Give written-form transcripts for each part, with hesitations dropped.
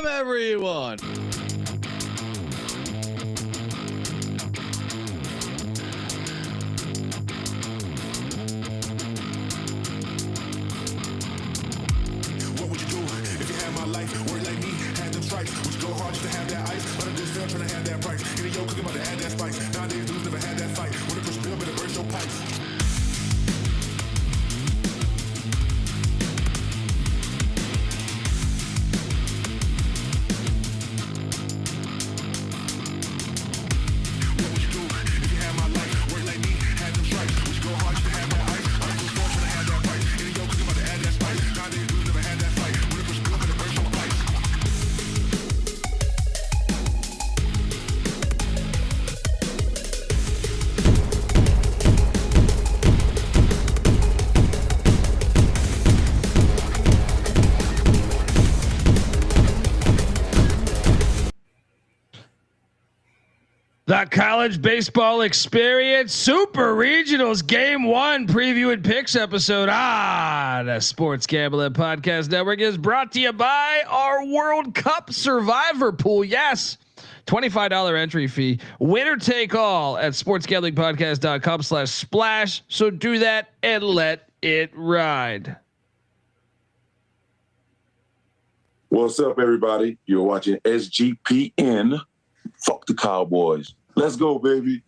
Welcome, everyone. What would you do if you had my life? Work like me, had them stripes. Would you go hard just to have that ice? But I just fell trying to have that price. Getting your cooking about to add that spice. Nowadays, dudes never had that fight. When it push bill, better burst your pipes. The College Baseball Experience Super Regionals Game 1 preview and picks episode the Sports Gambling Podcast Network is brought to you by our World Cup Survivor Pool. Yes, $25 entry fee. Winner take all at sportsgamblingpodcast.com/splash. So do that and let it ride. What's up, everybody? You're watching SGPN. Fuck the Cowboys. Let's go, baby.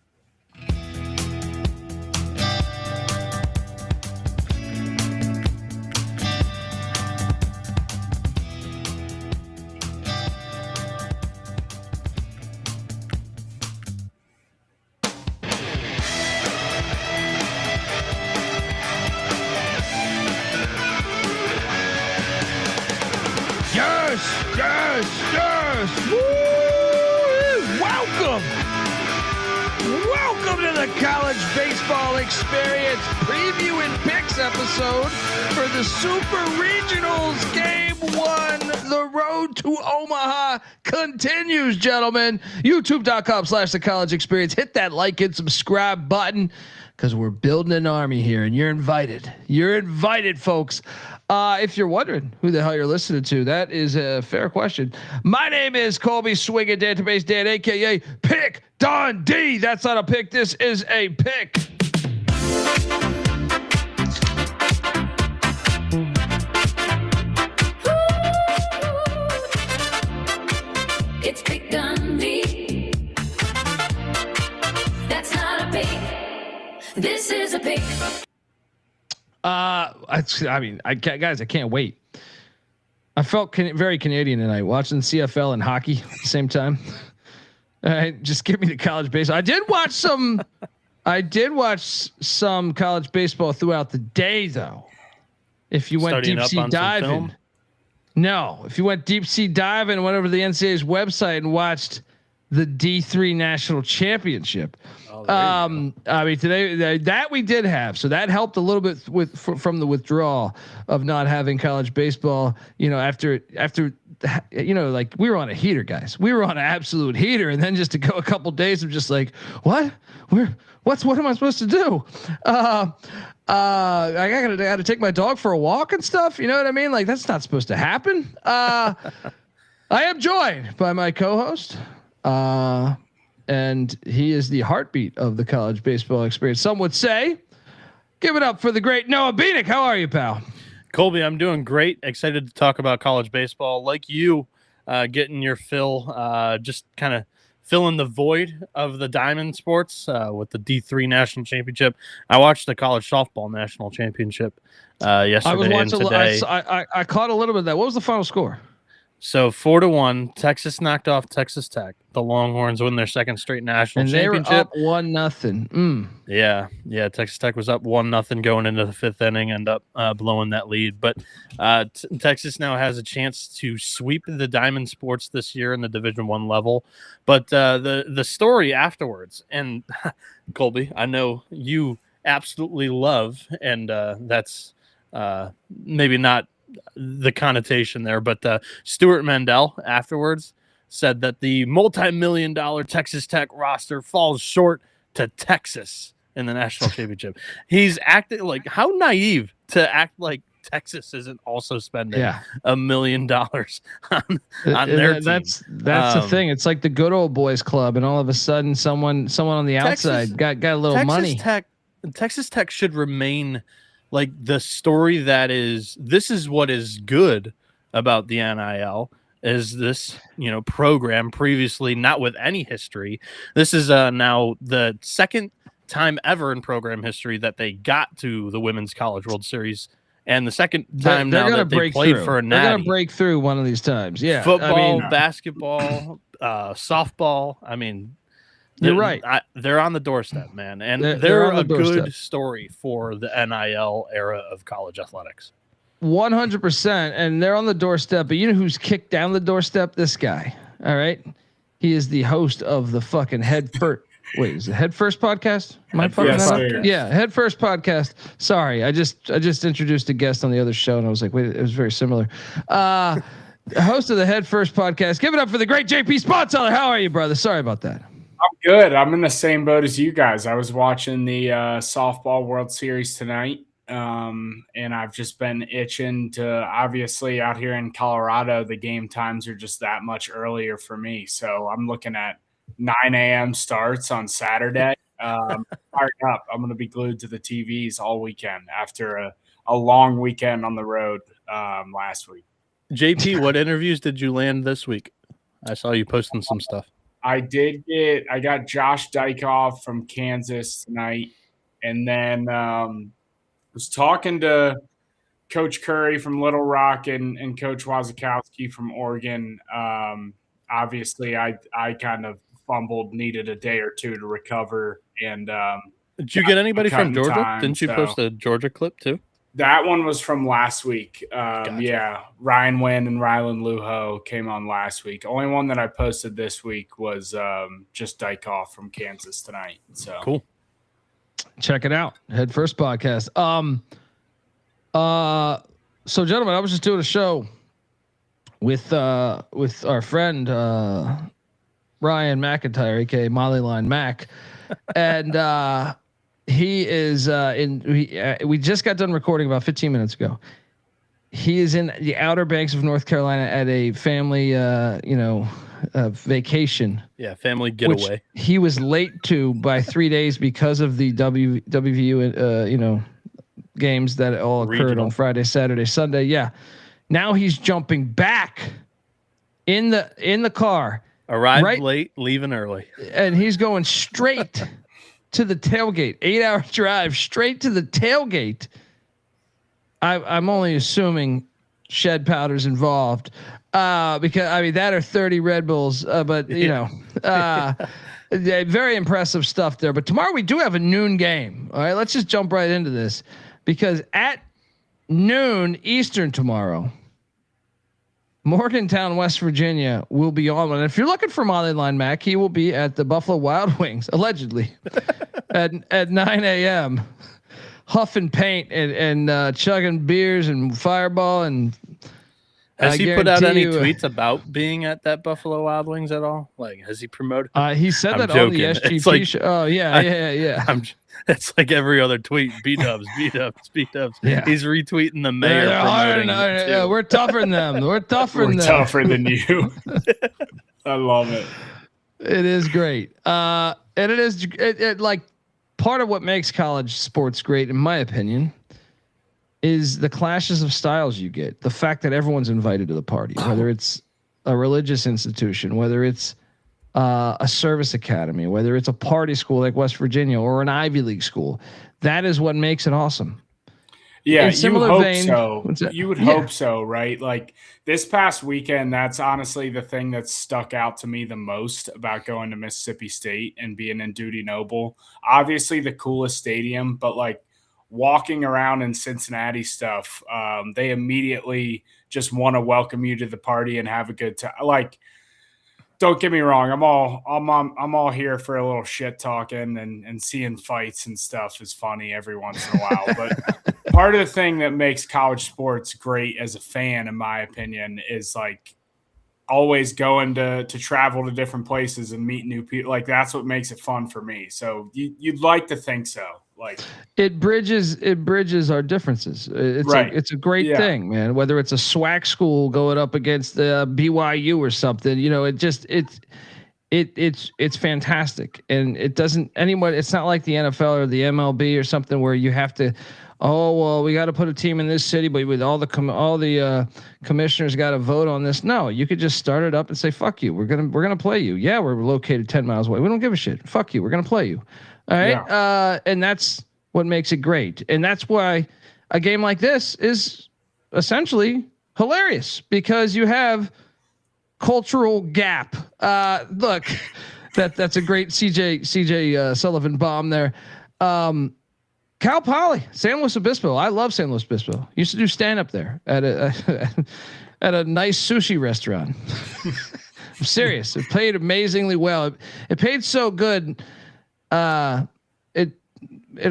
Yes. Woo! Welcome to the College Baseball Experience preview and picks episode for the Super Regionals Game 1. The road to Omaha continues, gentlemen. YouTube.com/the College Experience. Hit that like and subscribe button because we're building an army here, and you're invited. You're invited, folks. If you're wondering who the hell you're listening to, that is a fair question. My name is Colby Swinging Database Dan, aka Pick Dundee. That's not a pick. This is a pick. It's Pick Dundee. That's not a pick. This is a pick. I can't wait. I felt very Canadian tonight, watching CFL and hockey at the same time. All right, just give me the college baseball. I did watch some college baseball throughout the day, though. If you went deep sea diving, if you went deep sea diving and went over to the NCAA's website and watched the D3 National Championship. Today that we did have, so that helped a little bit from the withdrawal of not having college baseball. After like we were on a heater, guys. We were on an absolute heater, and then just to go a couple days of just like, what am I supposed to do? I gotta take my dog for a walk and stuff. You know what I mean? Like that's not supposed to happen. I am joined by my co-host. And he is the heartbeat of the college baseball experience. Some would say, give it up for the great Noah Benik. How are you, pal? Colby, I'm doing great. Excited to talk about college baseball. Like you, getting your fill, just kind of filling the void of the diamond sports with the D3 National Championship. I watched the college softball National Championship yesterday. I was watching today. I caught a little bit of that. What was the final score? So 4-1, Texas knocked off Texas Tech. The Longhorns win their second straight national championship. They were up 1-0. Yeah. Texas Tech was up 1-0 going into the fifth inning, end up blowing that lead. But Texas now has a chance to sweep the Diamond Sports this year in the Division I level. But the story afterwards, and Colby, I know you absolutely love, and that's maybe not the connotation there, but Stuart Mandel afterwards said that the multi-million-dollar Texas Tech roster falls short to Texas in the national championship. He's acting like, how naive to act like Texas isn't also spending $1 million on their team. That's the thing. It's like the good old boys club, and all of a sudden, someone on the outside got a little money. Texas Tech should remain like the story that is. This is what is good about the NIL. Is this program previously not with any history? This is now the second time ever in program history that they got to the Women's College World Series, and the second time now that they played for a natty. They're gonna break through one of these times. Yeah, football, basketball, softball. I mean, you're right. They're on the doorstep, man, and they're a good story for the NIL era of college athletics. 100%, and they're on the doorstep. But you know who's kicked down the doorstep? This guy. All right, he is the host of the fucking Head First. Wait, is it Head First podcast? Am I fucking that up? Yeah, Head First podcast. Sorry, I just introduced a guest on the other show, and I was like, wait, it was very similar. Host of the Head First podcast. Give it up for the great JP Sponseller. How are you, brother? Sorry about that. I'm good. I'm in the same boat as you guys. I was watching the softball World Series tonight. And I've just been itching to, obviously out here in Colorado, the game times are just that much earlier for me. So I'm looking at 9 a.m. starts on Saturday. Fired up. I'm going to be glued to the TVs all weekend after a long weekend on the road last week. JP, what interviews did you land this week? I saw you posting some stuff. I got Josh Dykoff from Kansas tonight. And then was talking to Coach Curry from Little Rock and Coach Wazakowski from Oregon. Obviously, I kind of fumbled, needed a day or two to recover. And did you get anybody from Georgia? Didn't you post a Georgia clip too? That one was from last week. Gotcha. Yeah, Ryan Wynn and Rylan Luho came on last week. Only one that I posted this week was just Dykoff from Kansas tonight. So cool. Check it out. Head First podcast. So gentlemen, I was just doing a show with our friend Ryan McIntyre, aka Moneyline Mac, and he is we just got done recording about 15 minutes ago. He is in the Outer Banks of North Carolina at a family vacation. Yeah, family getaway. He was late to by 3 days because of the WVU games that all occurred on Friday, Saturday, Sunday. Yeah. Now he's jumping back in the car. Arrived late, leaving early. And he's going straight to the tailgate. 8-hour drive straight to the tailgate. I'm only assuming shed powder's involved. Because I mean that are 30 Red Bulls, but very impressive stuff there. But tomorrow we do have a noon game. All right, let's just jump right into this because at noon Eastern tomorrow, Morgantown, West Virginia will be on. And if you're looking for Moneyline Mac, he will be at the Buffalo Wild Wings allegedly at 9 a.m. huffing paint and chugging beers and Fireball and. Has he put out any tweets about being at that Buffalo Wild Wings at all? Like, has he promoted? He said that on the SGP show. Oh yeah. It's like every other tweet. B-dubs. Yeah. He's retweeting the mayor. We're tougher than them. We're tougher than you. I love it. It is great. And it is like part of what makes college sports great, in my opinion, is the clashes of styles you get. The fact that everyone's invited to the party, whether it's a religious institution, whether it's a service academy, whether it's a party school like West Virginia or an Ivy League school. That is what makes it awesome. Yeah, you would hope so, right? Like this past weekend, that's honestly the thing that stuck out to me the most about going to Mississippi State and being in Duty Noble. Obviously the coolest stadium, but like walking around in Cincinnati stuff, they immediately just want to welcome you to the party and have a good time. Like, don't get me wrong, I'm all here for a little shit talking and seeing fights and stuff is funny every once in a while. But part of the thing that makes college sports great as a fan, in my opinion, is like always going to travel to different places and meet new people. Like that's what makes it fun for me. So you'd like to think so. Like it bridges our differences. It's a great thing, man. Whether it's a SWAC school going up against the BYU or something, it's fantastic. And it doesn't anyone. It's not like the NFL or the MLB or something where you have to. Oh well, we got to put a team in this city, but with all the commissioners got to vote on this. No, you could just start it up and say, "Fuck you, we're gonna play you." Yeah, we're located 10 miles away. We don't give a shit. Fuck you, we're gonna play you. All right, and that's what makes it great, and that's why a game like this is essentially hilarious because you have cultural gap. Look, that's a great CJ Sullivan bomb there. Cal Poly, San Luis Obispo. I love San Luis Obispo. Used to do stand up there at a nice sushi restaurant. I'm serious. It paid amazingly well. It paid so good. It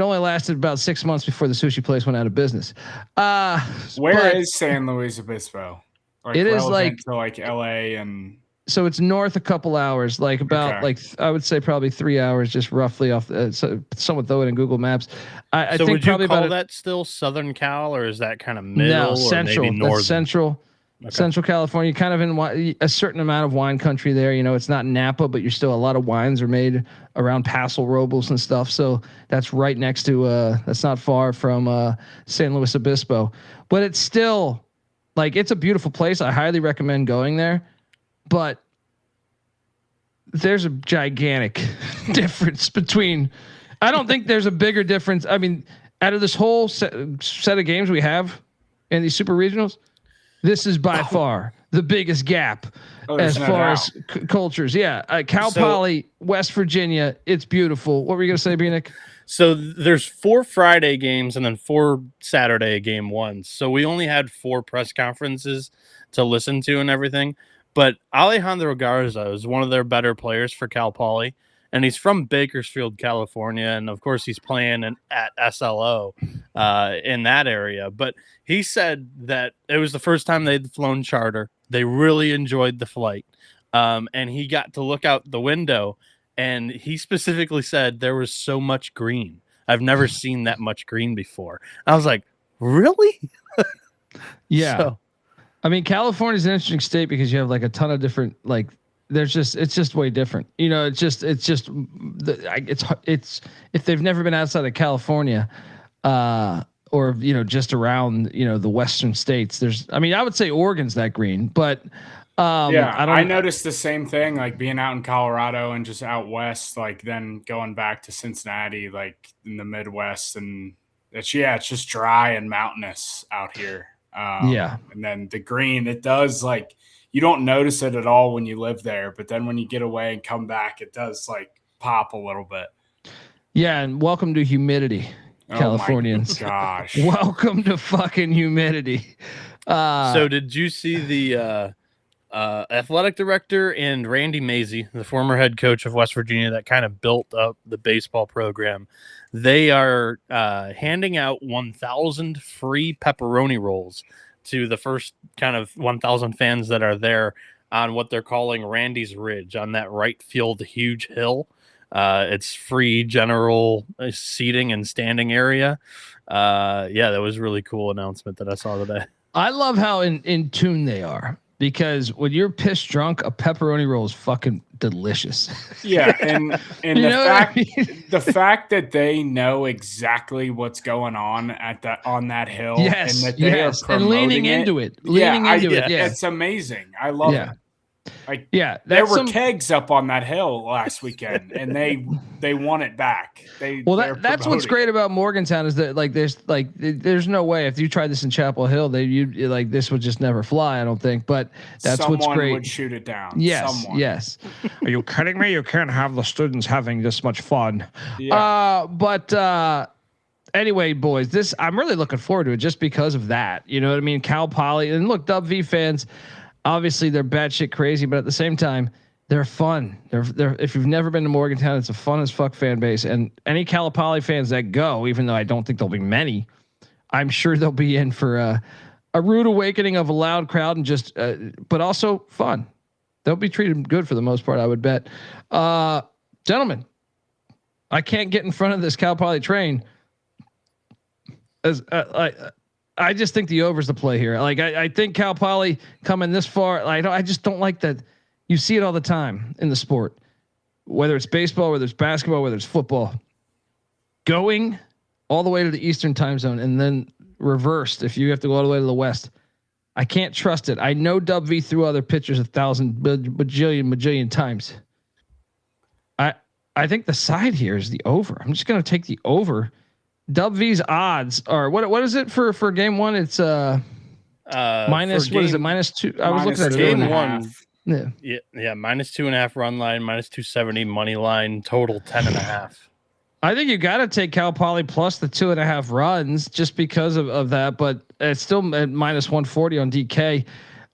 only lasted about 6 months before the sushi place went out of business. Where is San Luis Obispo? Like it is like to like LA and. So it's north a couple hours, like about I would say probably 3 hours, just roughly off. So someone throw it in Google Maps. I think would probably you call that still Southern Cal, or is that kind of middle? No, central. Or maybe northern? That's central. Okay. Central California, kind of in a certain amount of wine country there. It's not Napa, but you're still a lot of wines are made around Paso Robles and stuff. So that's right next to. That's not far from San Luis Obispo, but it's still like it's a beautiful place. I highly recommend going there. But there's a gigantic difference between. I don't think there's a bigger difference. I mean, out of this whole set of games we have in these super regionals, this is by far the biggest gap as far as cultures. Yeah, Cal Poly, West Virginia. It's beautiful. What were you gonna say, Benik? So there's 4 Friday games and then 4 Saturday game ones. So we only had 4 press conferences to listen to and everything. But Alejandro Garza is one of their better players for Cal Poly, and he's from Bakersfield, California, and of course he's playing at SLO in that area. But he said that it was the first time they'd flown charter. They really enjoyed the flight, and he got to look out the window, and he specifically said there was so much green. I've never seen that much green before. I was like, really? Yeah. So, I mean, California is an interesting state because you have like a ton of different, like it's just way different. It's if they've never been outside of California, or, just around, the Western states, I would say Oregon's that green, but, I noticed the same thing, like being out in Colorado and just out West, like then going back to Cincinnati, like in the Midwest, and it's just dry and mountainous out here. And then the green, it does like you don't notice it at all when you live there, but then when you get away and come back, it does like pop a little bit. Yeah, and welcome to humidity, Californians. Oh my gosh, welcome to fucking humidity. So did you see the athletic director and Randy Mazey, the former head coach of West Virginia that kind of built up the baseball program? They are handing out 1,000 free pepperoni rolls to the first kind of 1,000 fans that are there on what they're calling Randy's Ridge on that right field huge hill. It's free general seating and standing area. That was a really cool announcement that I saw today. I love how in tune they are. Because when you're pissed drunk, a pepperoni roll is fucking delicious. Yeah, and the fact that they know exactly what's going on on that hill, yes, and that they are promoting leaning into it, it's amazing. I love it. Like, there were kegs up on that hill last weekend, and they want it back. That's what's great about Morgantown is that there's no way if you tried this in Chapel Hill, this would just never fly. I don't think, but that's what's great. Someone would shoot it down. Yes, yes. Are you kidding me? You can't have the students having this much fun. Yeah. Anyway, boys, I'm really looking forward to it just because of that. You know what I mean? Cal Poly, and look, Dub V fans. Obviously, they're batshit crazy, but at the same time, they're fun. They're if you've never been to Morgantown, it's a fun as fuck fan base. And any Cal Poly fans that go, even though I don't think there'll be many, I'm sure they'll be in for a rude awakening of a loud crowd and just, but also fun. They'll be treated good for the most part, I would bet. Gentlemen, I can't get in front of this Cal Poly train I just think the over's the play here. Like I think Cal Poly coming this far. I just don't like that. You see it all the time in the sport, whether it's baseball, whether it's basketball, whether it's football, going all the way to the Eastern time zone and then reversed. If you have to go all the way to the West, I can't trust it. I know Dub V threw other pitchers 1,000 bajillion times. I think the side here is the over. I'm just going to take the over. Dub V's odds are what is it for game one? It's minus what is it? -2. I was looking at game one. Yeah, -2.5 run line, -270 money line, total 10.5. I think you got to take Cal Poly plus the 2.5 runs just because of that, but it's still at -140 on DK.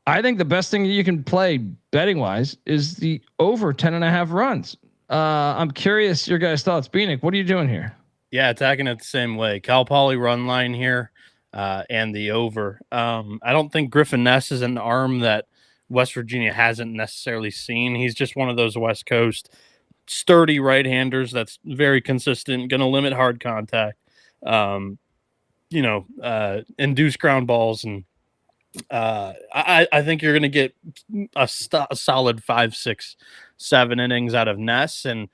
I think the best thing you can play betting wise is the over 10.5 runs. I'm curious your guys' thoughts. Benik, what are you doing here? Yeah, attacking it the same way. Cal Poly run line here, and the over. I don't think Griffin Ness is an arm that West Virginia hasn't necessarily seen. He's just one of those West Coast sturdy right-handers that's very consistent, going to limit hard contact, induce ground balls. And I think you're going to get a solid 5, 6, 7 innings out of Ness. And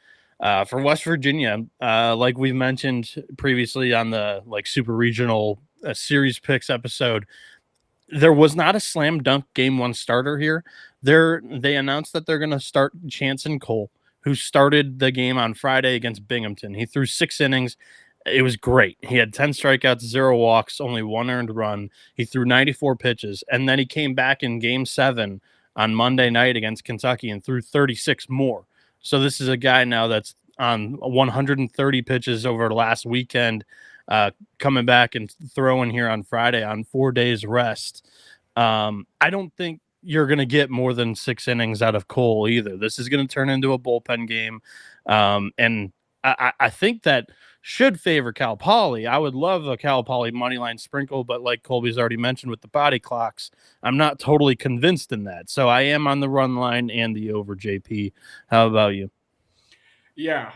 for West Virginia, like we've mentioned previously on the super regional series picks episode, there was not a slam dunk game one starter here. They announced that they're going to start Chanson Cole, who started the game on Friday against Binghamton. He threw 6 innings. It was great. He had 10 strikeouts, 0 walks, only 1 earned run. He threw 94 pitches. And then he came back in game 7 on Monday night against Kentucky and threw 36 more. So this is a guy now that's on 130 pitches over the last weekend, coming back and throwing here on Friday on 4 days rest. I don't think you're going to get more than 6 innings out of Cole either. This is going to turn into a bullpen game. And I think that should favor Cal Poly. I would love a Cal Poly money line sprinkle, but like Colby's already mentioned with the body clocks, I'm not totally convinced in that. So I am on the run line and the over. JP, how about you? Yeah.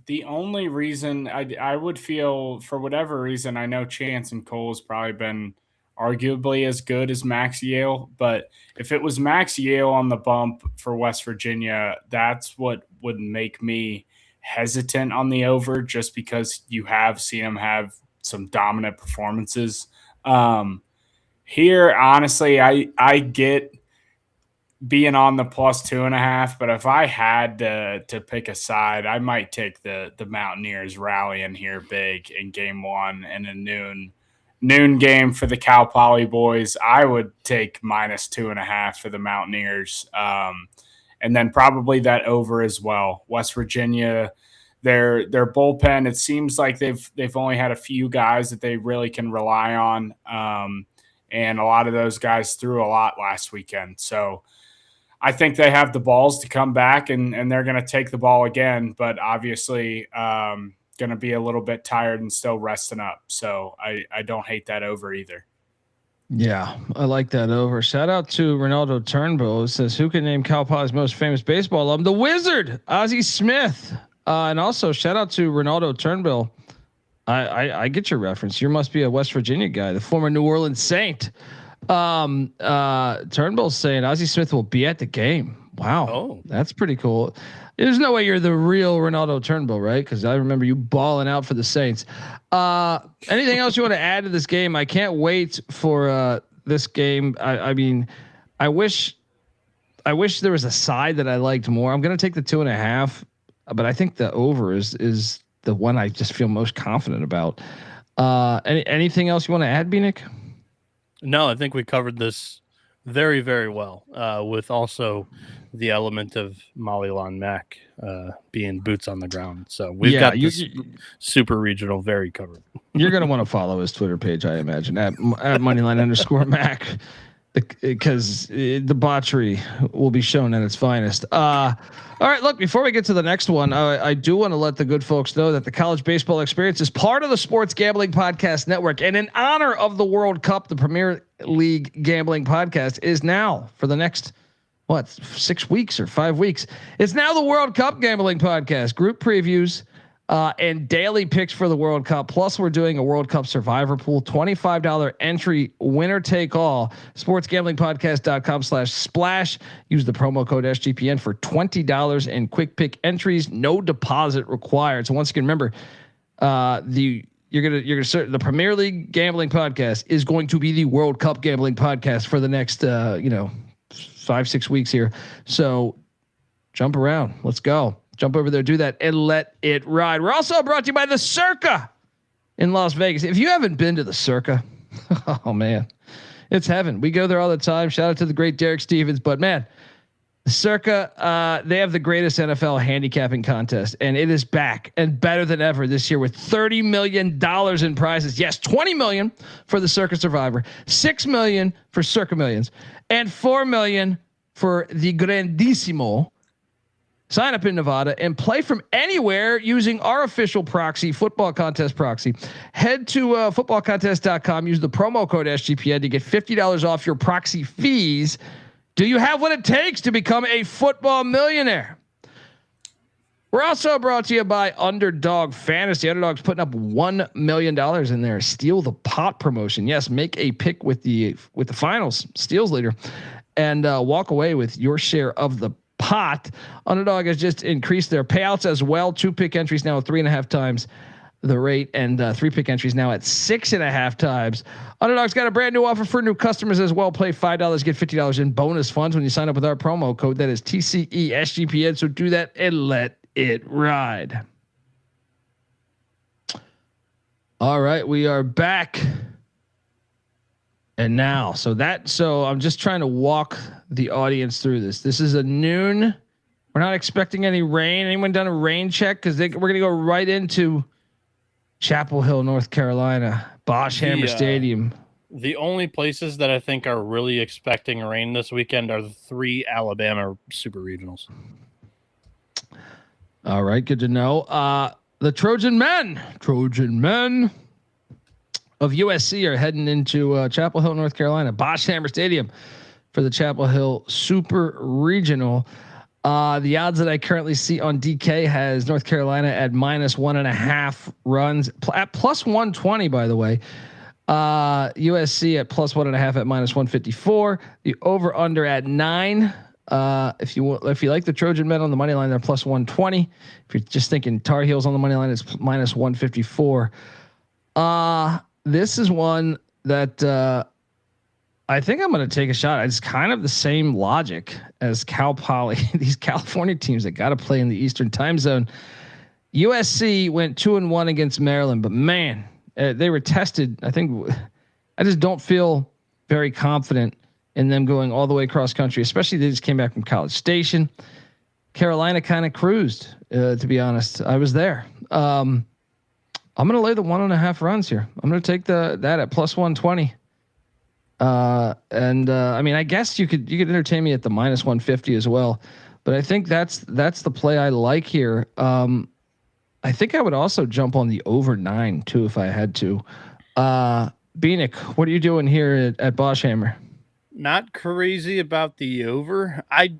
The only reason I would feel, for whatever reason, I know Chanson Cole has probably been arguably as good as Max Yale, but if it was Max Yale on the bump for West Virginia, that's what would make me hesitant on the over, just because you have seen him have some dominant performances. Here, honestly, I get being on the +2.5, but if I had to pick a side, I might take the Mountaineers rallying here big in game one and a noon game for the Cal Poly boys. I would take -2.5 for the Mountaineers. And then probably that over as well. West Virginia, their bullpen, it seems like they've only had a few guys that they really can rely on. And a lot of those guys threw a lot last weekend. So I think they have the balls to come back and they're going to take the ball again, but obviously going to be a little bit tired and still resting up. So I don't hate that over either. Yeah, I like that over. Shout out to Ronaldo Turnbull, who says, who can name Cal Poly's most famous baseball alum? The Wizard, Ozzie Smith. And also shout out to Ronaldo Turnbull. I get your reference. You must be a West Virginia guy, the former New Orleans Saint. Turnbull's saying Ozzie Smith will be at the game. Wow. That's pretty cool. There's no way you're the real Ronaldo Turnbull, right? Because I remember you balling out for the Saints. Anything else you want to add to this game? I can't wait for this game. I mean, I wish there was a side that I liked more. I'm going to take the 2.5, but I think the over is the one I just feel most confident about. Anything else you want to add, Benik? No, I think we covered this very, very well, with also the element of Moneyline Mac being boots on the ground. So we've got this super regional very covered. You're going to want to follow his Twitter page, I imagine, at Moneyline_Mac, because the debauchery will be shown at its finest. All right, look, before we get to the next one, I do want to let the good folks know that the College Baseball Experience is part of the Sports Gambling Podcast Network. And in honor of the World Cup, the Premier League Gambling Podcast is now, for the next, 6 weeks or 5 weeks, it's now the World Cup Gambling Podcast. Group previews, and daily picks for the World Cup. Plus, we're doing a World Cup survivor pool, $25 entry, winner take all. Sportsgamblingpodcast.com/splash. Use the promo code SGPN for $20 in quick pick entries. No deposit required. So once again, remember, the Premier League gambling podcast is going to be the World Cup gambling podcast for the next 5-6 weeks here. So jump around. Let's go. Jump over there, do that, and let it ride. We're also brought to you by the Circa in Las Vegas. If you haven't been to the Circa, oh man, it's heaven. We go there all the time. Shout out to the great Derek Stevens. But man, the Circa, they have the greatest NFL handicapping contest, and it is back and better than ever this year with $30 million in prizes. Yes, $20 million for the Circa Survivor, $6 million for Circa Millions, and $4 million for the Grandissimo. Sign up in Nevada and play from anywhere using our official proxy, Football Contest Proxy. Head to footballcontest.com. Use the promo code SGPN to get $50 off your proxy fees. Do you have what it takes to become a football millionaire? We're also brought to you by Underdog Fantasy. Underdog's putting up $1 million in their Steal the Pot promotion. Yes, make a pick with the finals, steals leader, and walk away with your share of the pot. Underdog has just increased their payouts as well. 2 pick entries now at 3.5 times the rate, and 3 pick entries now at 6.5 times. Underdog's got a brand new offer for new customers as well. Play $5, get $50 in bonus funds when you sign up with our promo code. That is TCESGPN. So do that and let it ride. All right, we are back. And now, so I'm just trying to walk the audience through this. This is a noon. We're not expecting any rain. Anyone done a rain check? Because we're going to go right into Chapel Hill, North Carolina, Bosch Hammer Stadium. The only places that I think are really expecting rain this weekend are the 3 Alabama Super Regionals. All right, good to know. The Trojan men of USC are heading into Chapel Hill, North Carolina, Bosch Hammer Stadium for the Chapel Hill Super Regional. The odds that I currently see on DK has North Carolina at -1.5 runs at +120, by the way. USC at +1.5 at -154. The over under at 9. If you like the Trojan men on the money line, they're +120. If you're just thinking Tar Heels on the money line, it's -154. This is one that I think I'm going to take a shot. It's kind of the same logic as Cal Poly. These California teams that got to play in the Eastern time zone. USC went 2-1 against Maryland, but man, they were tested. I just don't feel very confident in them going all the way across country, especially they just came back from College Station. Carolina kind of cruised, to be honest. I was there. I'm going to lay the 1.5 runs here. I'm going to take that at +120. I mean, I guess you could entertain me at the -150 as well, but I think that's the play I like here. I think I would also jump on the over 9 too, if I had to. Benik, what are you doing here at Bosch Hammer? Not crazy about the over. I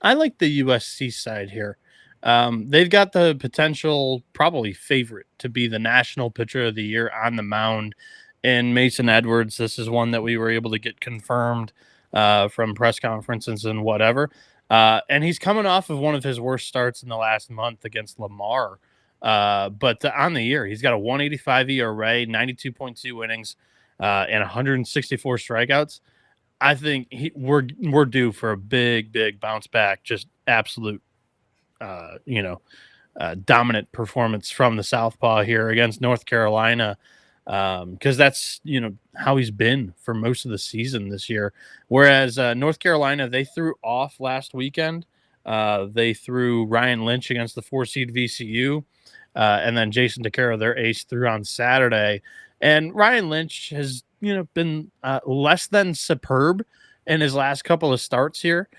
like the USC side here. They've got the potential, probably favorite to be the national pitcher of the year on the mound in Mason Edwards. This is one that we were able to get confirmed from press conferences and whatever. And he's coming off of one of his worst starts in the last month against Lamar. But on the year, he's got a 1.85 ERA, 92.2 innings, and 164 strikeouts. I think we're due for a big bounce back. Just absolute. Dominant performance from the Southpaw here against North Carolina, because that's how he's been for most of the season this year. Whereas North Carolina, they threw off last weekend. They threw Ryan Lynch against the 4-seed VCU, and then Jason DeCaro, their ace, threw on Saturday. And Ryan Lynch has been less than superb in his last couple of starts here.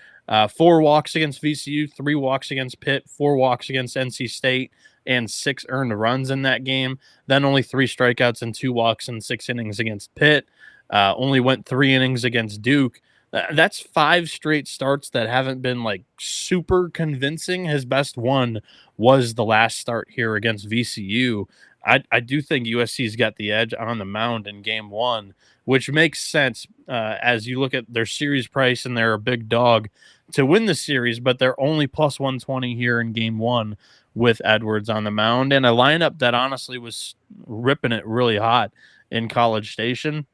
4 walks against VCU, 3 walks against Pitt, 4 walks against NC State, and 6 earned runs in that game. Then only 3 strikeouts and 2 walks in 6 innings against Pitt. Only went 3 innings against Duke. That's 5 straight starts that haven't been like super convincing. His best one was the last start here against VCU. I do think USC's got the edge on the mound in game 1, which makes sense as you look at their series price, and they're a big dog to win the series, but they're only plus 120 here in game 1 with Edwards on the mound, and a lineup that honestly was ripping it really hot in College Station.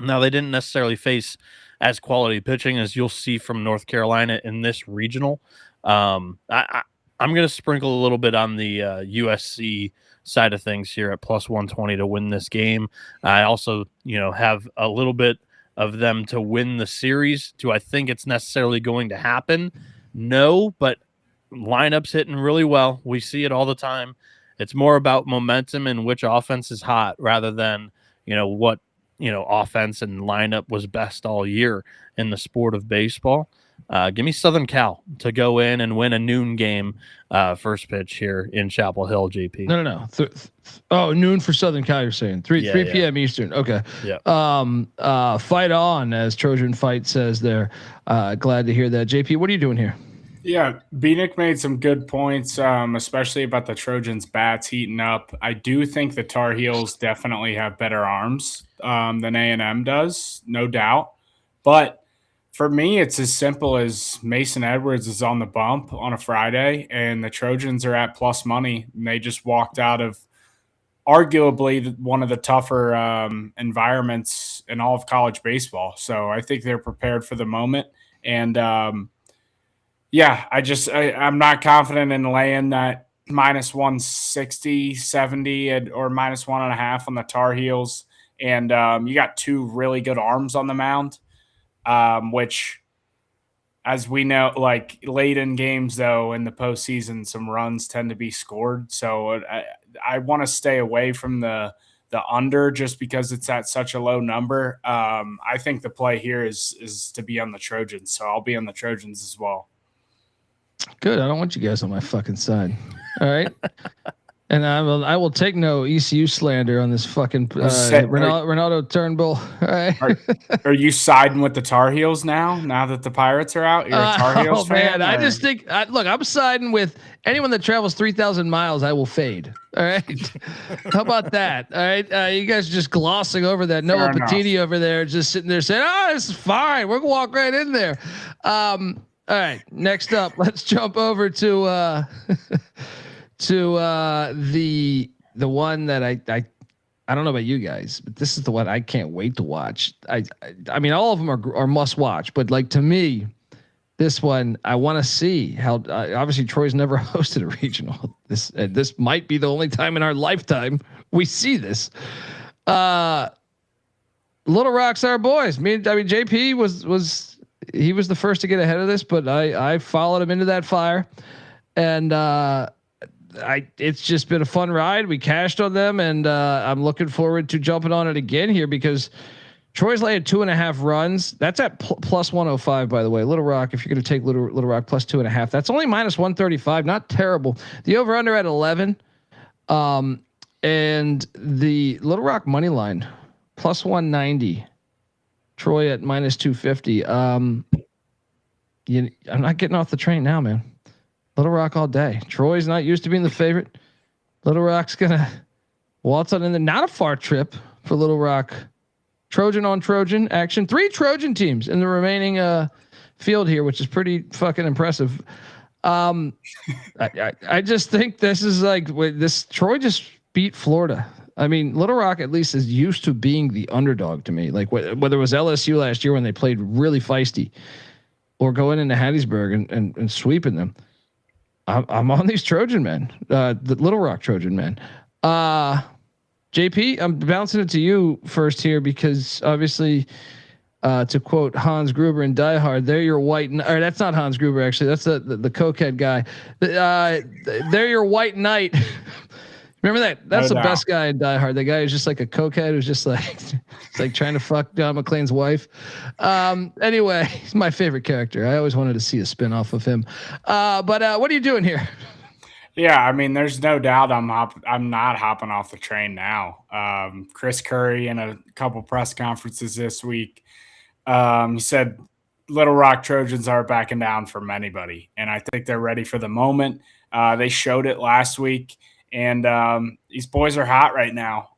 Now, they didn't necessarily face as quality pitching as you'll see from North Carolina in this regional. I'm going to sprinkle a little bit on the USC side of things here at plus 120 to win this game. I also, have a little bit of them to win the series. Do I think it's necessarily going to happen? No, but lineups hitting really well. We see it all the time. It's more about momentum and which offense is hot rather than, what offense and lineup was best all year in the sport of baseball. Give me Southern Cal to go in and win a noon game first pitch here in Chapel Hill, JP. No. Noon for Southern Cal, you're saying. 3 p.m. Eastern. Okay. Yeah. Fight on, as Trojan Fight says there. Glad to hear that. JP, what are you doing here? Yeah, Benik made some good points, especially about the Trojans' bats heating up. I do think the Tar Heels definitely have better arms than A&M does, no doubt. But for me, it's as simple as Mason Edwards is on the bump on a Friday, and the Trojans are at plus money, and they just walked out of arguably one of the tougher environments in all of college baseball. So I think they're prepared for the moment. And I'm not confident in laying that minus 160, 70, or minus 1.5 on the Tar Heels. And you got 2 really good arms on the mound, which, as we know, like late in games, though, in the postseason, some runs tend to be scored. So I want to stay away from the under just because it's at such a low number. I think the play here is to be on the Trojans. So I'll be on the Trojans as well. Good. I don't want you guys on my fucking side. All right. And I will take no ECU slander on this fucking Ronaldo Turnbull. All right. Are you siding with the Tar Heels now that the Pirates are out? You're a Tar Heels fan? Man, I just think, look, I'm siding with anyone that travels 3,000 miles. I will fade. All right. How about that? All right. You guys are just glossing over that. Noah Patini over there, just sitting there saying, "Oh, this is fine. We're gonna walk right in there." All right. Next up, let's jump over to the one that I don't know about you guys, but this is the one I can't wait to watch. I mean, all of them are must watch, but like to me, this one I want to see how. Obviously, Troy's never hosted a regional. This might be the only time in our lifetime we see this. Little Rock's our boys. I mean, JP was the first to get ahead of this, but I followed him into that fire, and it's just been a fun ride. We cashed on them, and I'm looking forward to jumping on it again here because Troy's laying 2.5 runs. That's at plus 105, by the way. Little Rock, if you're going to take Little Rock plus 2.5, that's only minus 135. Not terrible. The over under at 11, and the Little Rock money line plus 190. Troy at minus 250. I'm not getting off the train now, man. Little Rock all day. Troy's not used to being the favorite. Little Rock's gonna waltz on in there. Not a far trip for Little Rock. Trojan on Trojan action. 3 Trojan teams in the remaining field here, which is pretty fucking impressive. I just think this is like this. Troy just beat Florida. I mean, Little Rock at least is used to being the underdog to me. Like whether it was LSU last year when they played really feisty, or going into Hattiesburg and sweeping them. I'm on these Trojan men, the Little Rock Trojan men. JP, I'm bouncing it to you first here because obviously, to quote Hans Gruber in Die Hard, they're your white. Or that's not Hans Gruber actually. That's the cokehead guy. They're your white knight. Remember that? That's the best guy in Die Hard. The guy who's just like a cokehead who's just like, it's like trying to fuck Don McClane's wife. Anyway, he's my favorite character. I always wanted to see a spinoff of him. But what are you doing here? Yeah, I mean, there's no doubt I'm not hopping off the train now. Chris Curry in a couple press conferences this week, he said Little Rock Trojans aren't backing down from anybody, and I think they're ready for the moment. They showed it last week, and these boys are hot right now.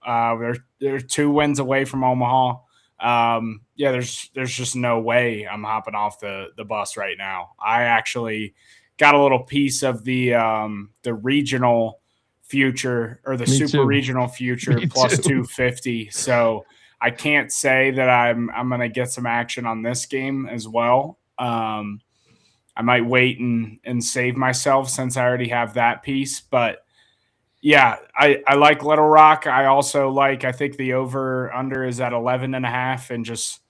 They're 2 wins away from Omaha. There's just no way I'm hopping off the bus right now. I actually got a little piece of the regional future, or the super regional future, plus 250. So I can't say that I'm going to get some action on this game as well. I might wait and save myself since I already have that piece. But yeah, I like Little Rock. I think the over under is at 11.5, and just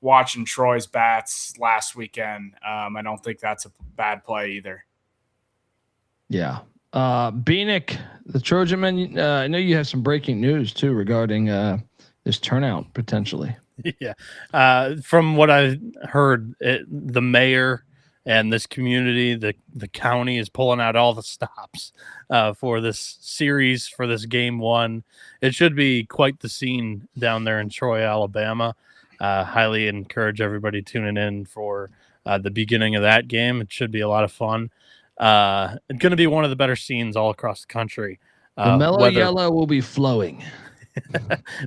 watching Troy's bats last weekend, I don't think that's a bad play either. Yeah. Benik, the Trojan man, I know you have some breaking news too regarding this turnout potentially. Yeah. From what I heard, the mayor and this community, the county is pulling out all the stops for this series, for this game 1. It should be quite the scene down there in Troy, Alabama. Highly encourage everybody tuning in for the beginning of that game. It should be a lot of fun. It's going to be one of the better scenes all across the country. The mellow yellow will be flowing.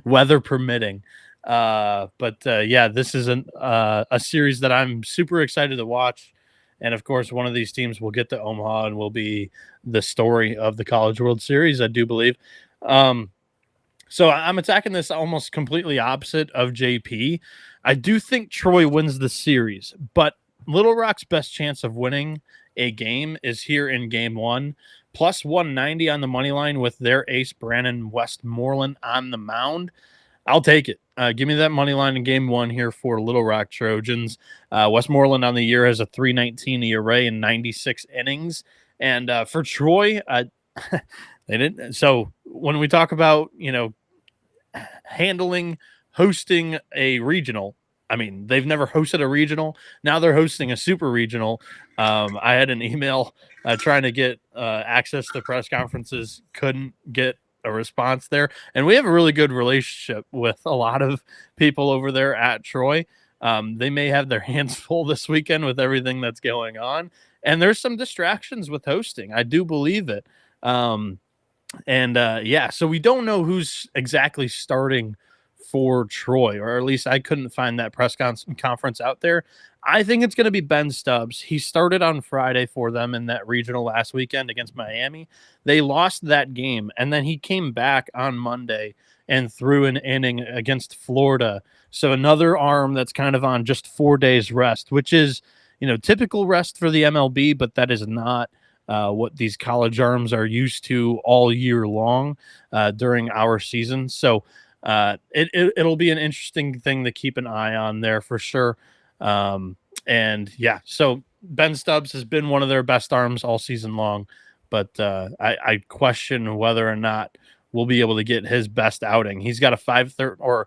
Weather permitting. This is a series that I'm super excited to watch. And of course, one of these teams will get to Omaha and will be the story of the College World Series, I do believe. So I'm attacking this almost completely opposite of JP. I do think Troy wins the series, but Little Rock's best chance of winning a game is here in game 1. Plus 190 on the money line with their ace, Brandon Westmoreland, on the mound. I'll take it. Give me that money line in game 1 here for Little Rock Trojans. Westmoreland on the year has a 3.19 ERA in 96 innings. And for Troy, they didn't. So when we talk about, hosting a regional, I mean, they've never hosted a regional. Now they're hosting a super regional. I had an email trying to get access to press conferences, couldn't get a response there. And we have a really good relationship with a lot of people over there at Troy. They may have their hands full this weekend with everything that's going on. And there's some distractions with hosting. I do believe it. So we don't know who's exactly starting for Troy, or at least I couldn't find that press conference out there. I think it's going to be Ben Stubbs. He started on Friday for them in that regional last weekend against Miami. They lost that game, and then he came back on Monday and threw an inning against Florida. So another arm that's kind of on just 4 days rest, which is, typical rest for the MLB, but that is not what these college arms are used to all year long during our season. So it'll be an interesting thing to keep an eye on there for sure. So Ben Stubbs has been one of their best arms all season long, but I question whether or not we'll be able to get his best outing. He's got a 5.30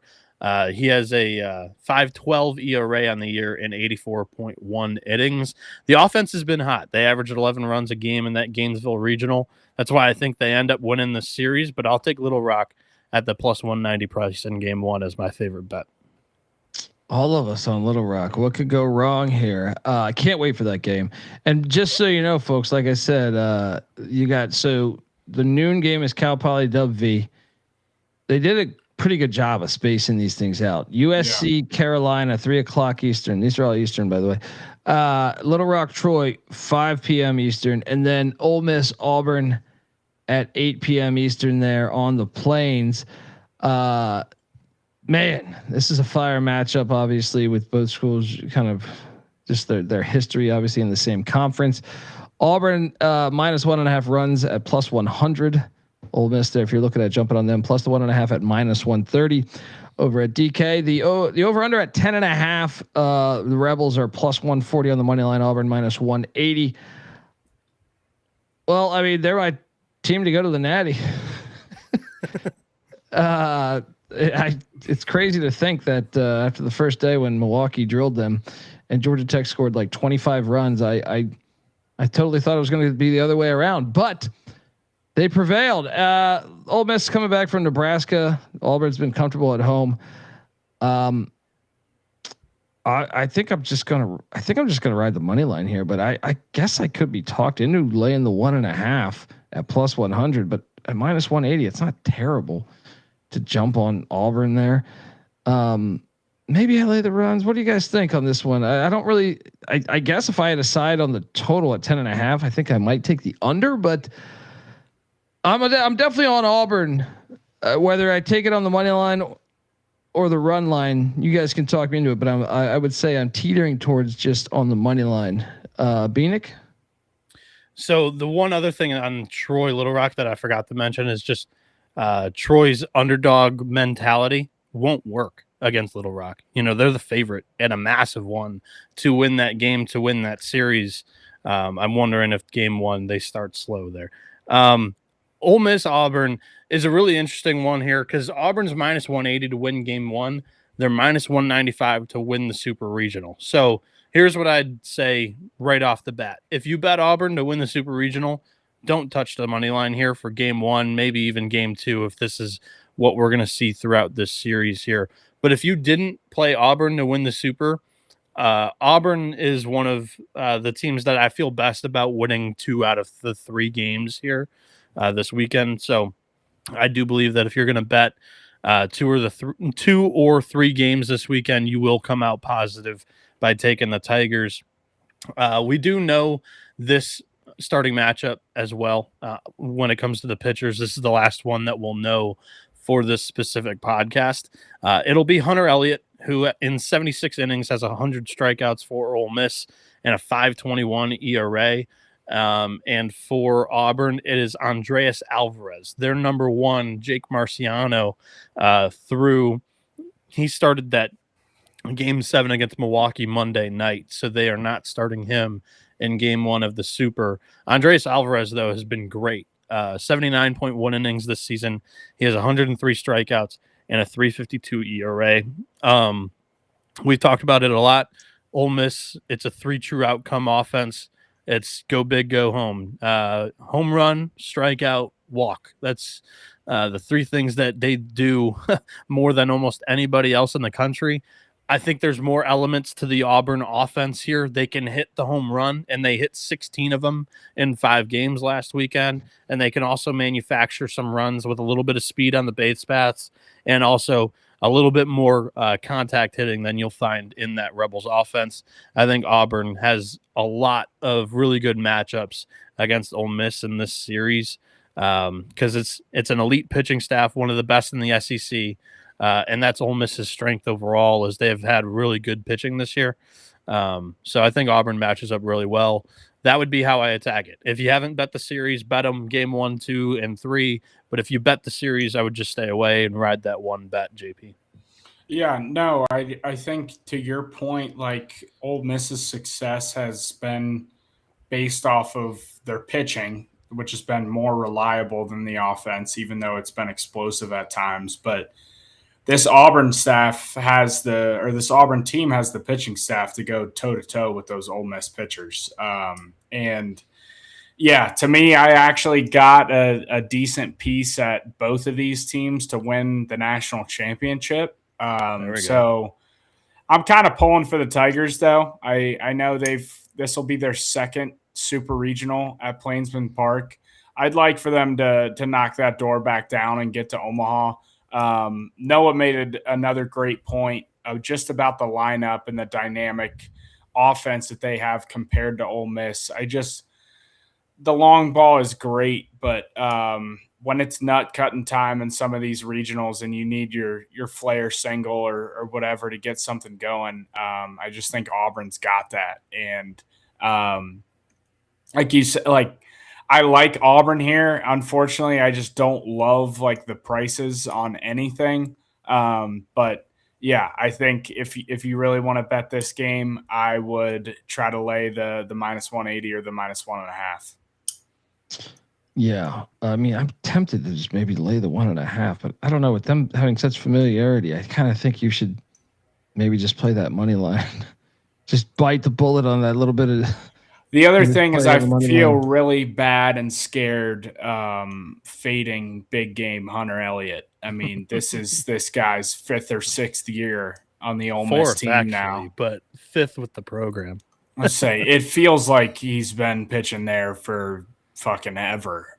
he has a 5.12 ERA on the year in 84.1 innings. The offense has been hot. They averaged 11 runs a game in that Gainesville regional. That's why I think they end up winning the series, but I'll take Little Rock at the plus 190 price in game 1 as my favorite bet. All of us on Little Rock. What could go wrong here? I can't wait for that game. And just so you know, folks, like I said, the noon game is Cal Poly Dub V. They did a pretty good job of spacing these things out. USC Carolina, 3:00 Eastern. These are all Eastern, by the way. Little Rock Troy, 5 p.m. Eastern, and then Ole Miss Auburn at 8 p.m. Eastern there on the Plains. Man, this is a fire matchup, obviously, with both schools kind of just their history, obviously, in the same conference. Auburn minus 1.5 runs at plus 100. Ole Miss there, if you're looking at jumping on them, plus the 1.5 at minus 130 over at DK. The over under at 10.5. The Rebels are plus 140 on the money line. Auburn minus 180. Well, I mean, they're my team to go to the Natty. It's crazy to think that after the first day when Milwaukee drilled them and Georgia Tech scored like 25 runs, I totally thought it was going to be the other way around, but they prevailed. Ole Miss coming back from Nebraska. Auburn's been comfortable at home. I think I'm just gonna ride the money line here, but I guess I could be talked into laying the 1.5 at plus 100, but at minus 180, it's not terrible to jump on Auburn there. Maybe I lay the runs. What do you guys think on this one? I don't really. I guess if I had a side on the total at 10.5, I think I might take the under, but I'm definitely on Auburn. Whether I take it on the money line or the run line, you guys can talk me into it, but I would say I'm teetering towards just on the money line. Benik. So the one other thing on Troy Little Rock that I forgot to mention is just Troy's underdog mentality won't work against Little Rock. You know, they're the favorite and a massive one to win that game, to win that series. I'm wondering if game one, they start slow there. Ole Miss Auburn is a really interesting one here because Auburn's minus 180 to win game one. They're minus 195 to win the Super Regional. So here's what I'd say right off the bat. If you bet Auburn to win the Super Regional, don't touch the money line here for game one, maybe even game two, if this is what we're going to see throughout this series here. But if you didn't play Auburn to win the Super, Auburn is one of the teams that I feel best about winning 2 out of the 3 games here this weekend. So I do believe that if you're going to bet 2 or 3 games this weekend, you will come out positive by taking the Tigers. We do know this starting matchup as well. When it comes to the pitchers, this is the last one that we'll know for this specific podcast. It'll be Hunter Elliott, who in 76 innings has 100 strikeouts for Ole Miss and a 5.21 ERA. And for Auburn, it is Andreas Alvarez, their number one. Jake Marciano he started that game 7 against Milwaukee Monday night, so they are not starting him in game 1 of the Super. Andreas Alvarez, though, has been great. 79.1 innings this season. He has 103 strikeouts and a 3.52 ERA. We've talked about it a lot. Ole Miss, it's a 3 true outcome offense. It's go big, go home. Home run, strikeout, walk. That's the 3 things that they do more than almost anybody else in the country. I think there's more elements to the Auburn offense here. They can hit the home run, and they hit 16 of them in 5 games last weekend. And they can also manufacture some runs with a little bit of speed on the base paths and also a little bit more contact hitting than you'll find in that Rebels offense. I think Auburn has a lot of really good matchups against Ole Miss in this series because it's an elite pitching staff, one of the best in the SEC. And that's Ole Miss's strength overall, as they've had really good pitching this year. So I think Auburn matches up really well. That would be how I attack it. If you haven't bet the series, bet them game 1, 2, and 3. But if you bet the series, I would just stay away and ride that one bet, JP. Yeah, no, I think to your point, like Ole Miss's success has been based off of their pitching, which has been more reliable than the offense, even though it's been explosive at times. But this Auburn this Auburn team has the pitching staff to go toe to toe with those Ole Miss pitchers. And yeah, to me, I actually got a decent piece at both of these teams to win the national championship. So I'm kind of pulling for the Tigers, though. I know this will be their second Super Regional at Plainsman Park. I'd like for them to knock that door back down and get to Omaha. Noah made another great point of just about the lineup and the dynamic offense that they have compared to Ole Miss. The long ball is great, but when it's nut cutting time in some of these regionals and you need your flare single or whatever to get something going, I just think Auburn's got that. And like you said, I like Auburn here. Unfortunately, I just don't love the prices on anything. But yeah, I think if you really want to bet this game, I would try to lay the minus 180 or the minus 1.5. Yeah, I mean, I'm tempted to just maybe lay the 1.5, but I don't know. With them having such familiarity, I kind of think you should maybe just play that money line. Just bite the bullet on that little bit of. The other thing is I feel really bad and scared fading big game Hunter Elliott. I mean, this is this guy's 5th or 6th year on the Ole Miss team actually, now, but 5th with the program. Let's say it feels like he's been pitching there for fucking ever.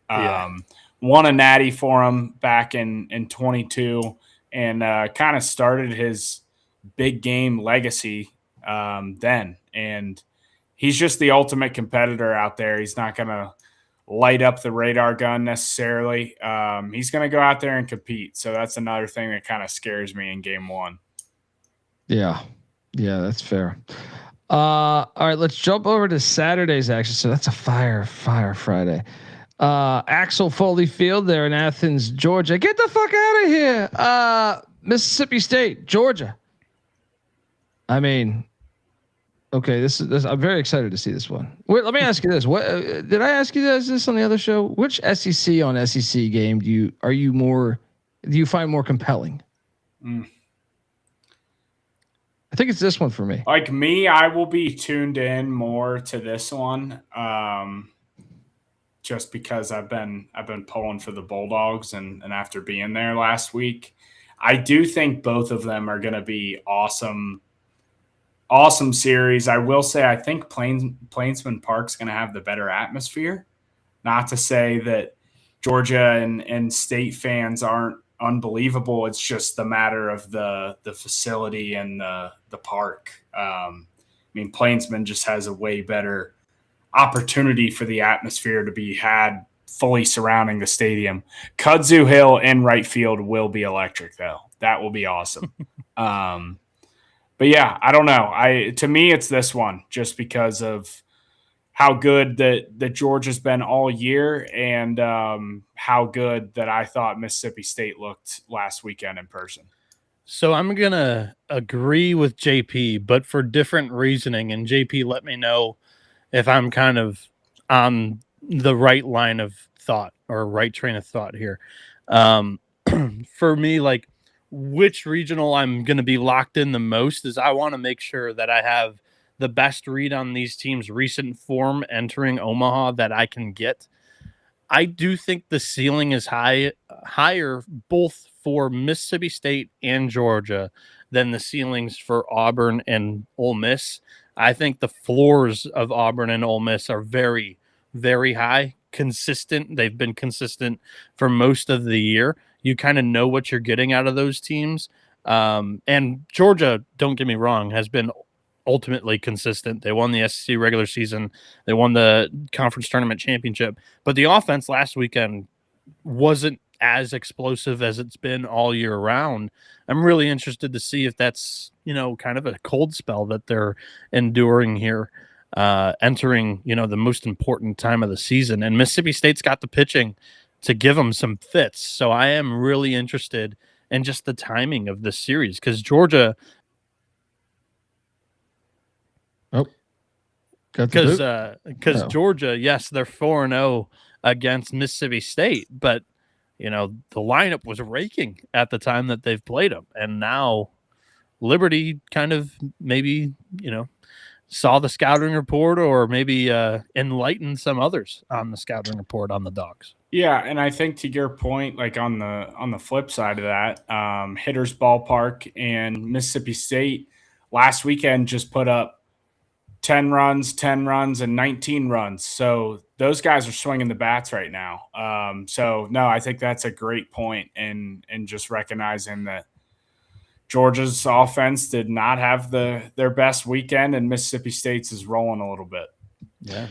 Won a natty for him back in 22 and kind of started his big game legacy then. And he's just the ultimate competitor out there. He's not going to light up the radar gun necessarily. He's going to go out there and compete. So that's another thing that kind of scares me in game 1. Yeah. Yeah, that's fair. All right, let's jump over to Saturday's action. So that's a fire Friday. Axel Foley Field there in Athens, Georgia. Get the fuck out of here. Mississippi State, Georgia. I mean, okay, this. I'm very excited to see this one. Wait, let me ask you this. What did I ask you this on the other show? Which SEC on SEC game do you find more compelling? I think it's this one for me. Like me, I will be tuned in more to this one, just because I've been pulling for the Bulldogs, and after being there last week, I do think both of them are going to be awesome series. I will say I think Plainsman Park's going to have the better atmosphere. Not to say that Georgia and State fans aren't unbelievable. It's just the matter of the facility and the park. I mean, Plainsman just has a way better opportunity for the atmosphere to be had fully surrounding the stadium. Kudzu Hill in right field will be electric, though. That will be awesome. But yeah, I don't know. To me, it's this one just because of how good that Georgia's been all year, and how good that I thought Mississippi State looked last weekend in person. So I'm going to agree with JP, but for different reasoning. And JP, let me know if I'm kind of on the right line of thought or right train of thought here. For me, like which regional I'm going to be locked in the most is I want to make sure that I have the best read on these teams' recent form entering Omaha that I can get. I do think the ceiling is higher both for Mississippi State and Georgia than the ceilings for Auburn and Ole Miss. I think the floors of Auburn and Ole Miss are very, very high, consistent. They've been consistent for most of the year. You kind of know what you're getting out of those teams. And Georgia, don't get me wrong, has been ultimately consistent. They won the SEC regular season. They won the conference tournament championship. But the offense last weekend wasn't as explosive as it's been all year round. I'm really interested to see if that's, kind of a cold spell that they're enduring here, entering, the most important time of the season. And Mississippi State's got the pitching to give them some fits. So I am really interested in just the timing of this series because Georgia – Because Georgia, yes, they're 4-0 against Mississippi State, but the lineup was raking at the time that they've played them, and now Liberty kind of maybe saw the scouting report or maybe enlightened some others on the scouting report on the Dogs. Yeah, and I think to your point, like on the flip side of that, Hitters Ballpark and Mississippi State last weekend just put up 10 runs, and 19 runs. So those guys are swinging the bats right now. So, no, I think that's a great point in just recognizing that Georgia's offense did not have their best weekend, and Mississippi State's is rolling a little bit. Yeah.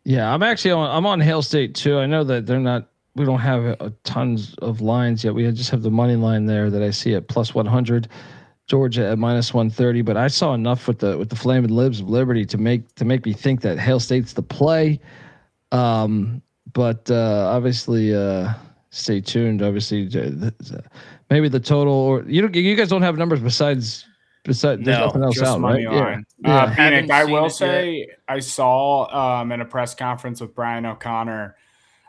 Yeah, I'm on Hail State too. I know that we don't have tons of lines yet. We just have the money line there that I see at plus 100. Georgia at minus 130, but I saw enough with the Flaming Libs of Liberty to make me think that Hail State's the play. But obviously, stay tuned. Obviously, maybe the total, or you guys don't have numbers besides there's nothing else just out, money right? line. Yeah. Benik, I will say I saw in a press conference with Brian O'Connor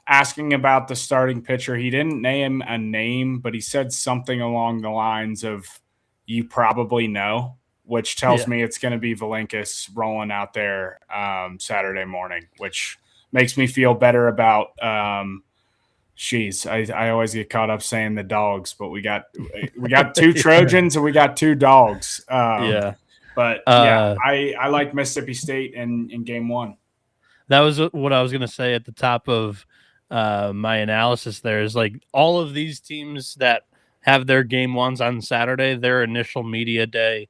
asking about the starting pitcher. He didn't name a name, but he said something along the lines of, you probably know, which tells me it's going to be Valenkus rolling out there Saturday morning, which makes me feel better about Jeez, I always get caught up saying the dogs, but we got 2 Trojans and we got 2 dogs. But I like Mississippi State in game 1. That was what I was going to say at the top of my analysis. There is like all of these teams that have their game 1s on Saturday. Their initial media day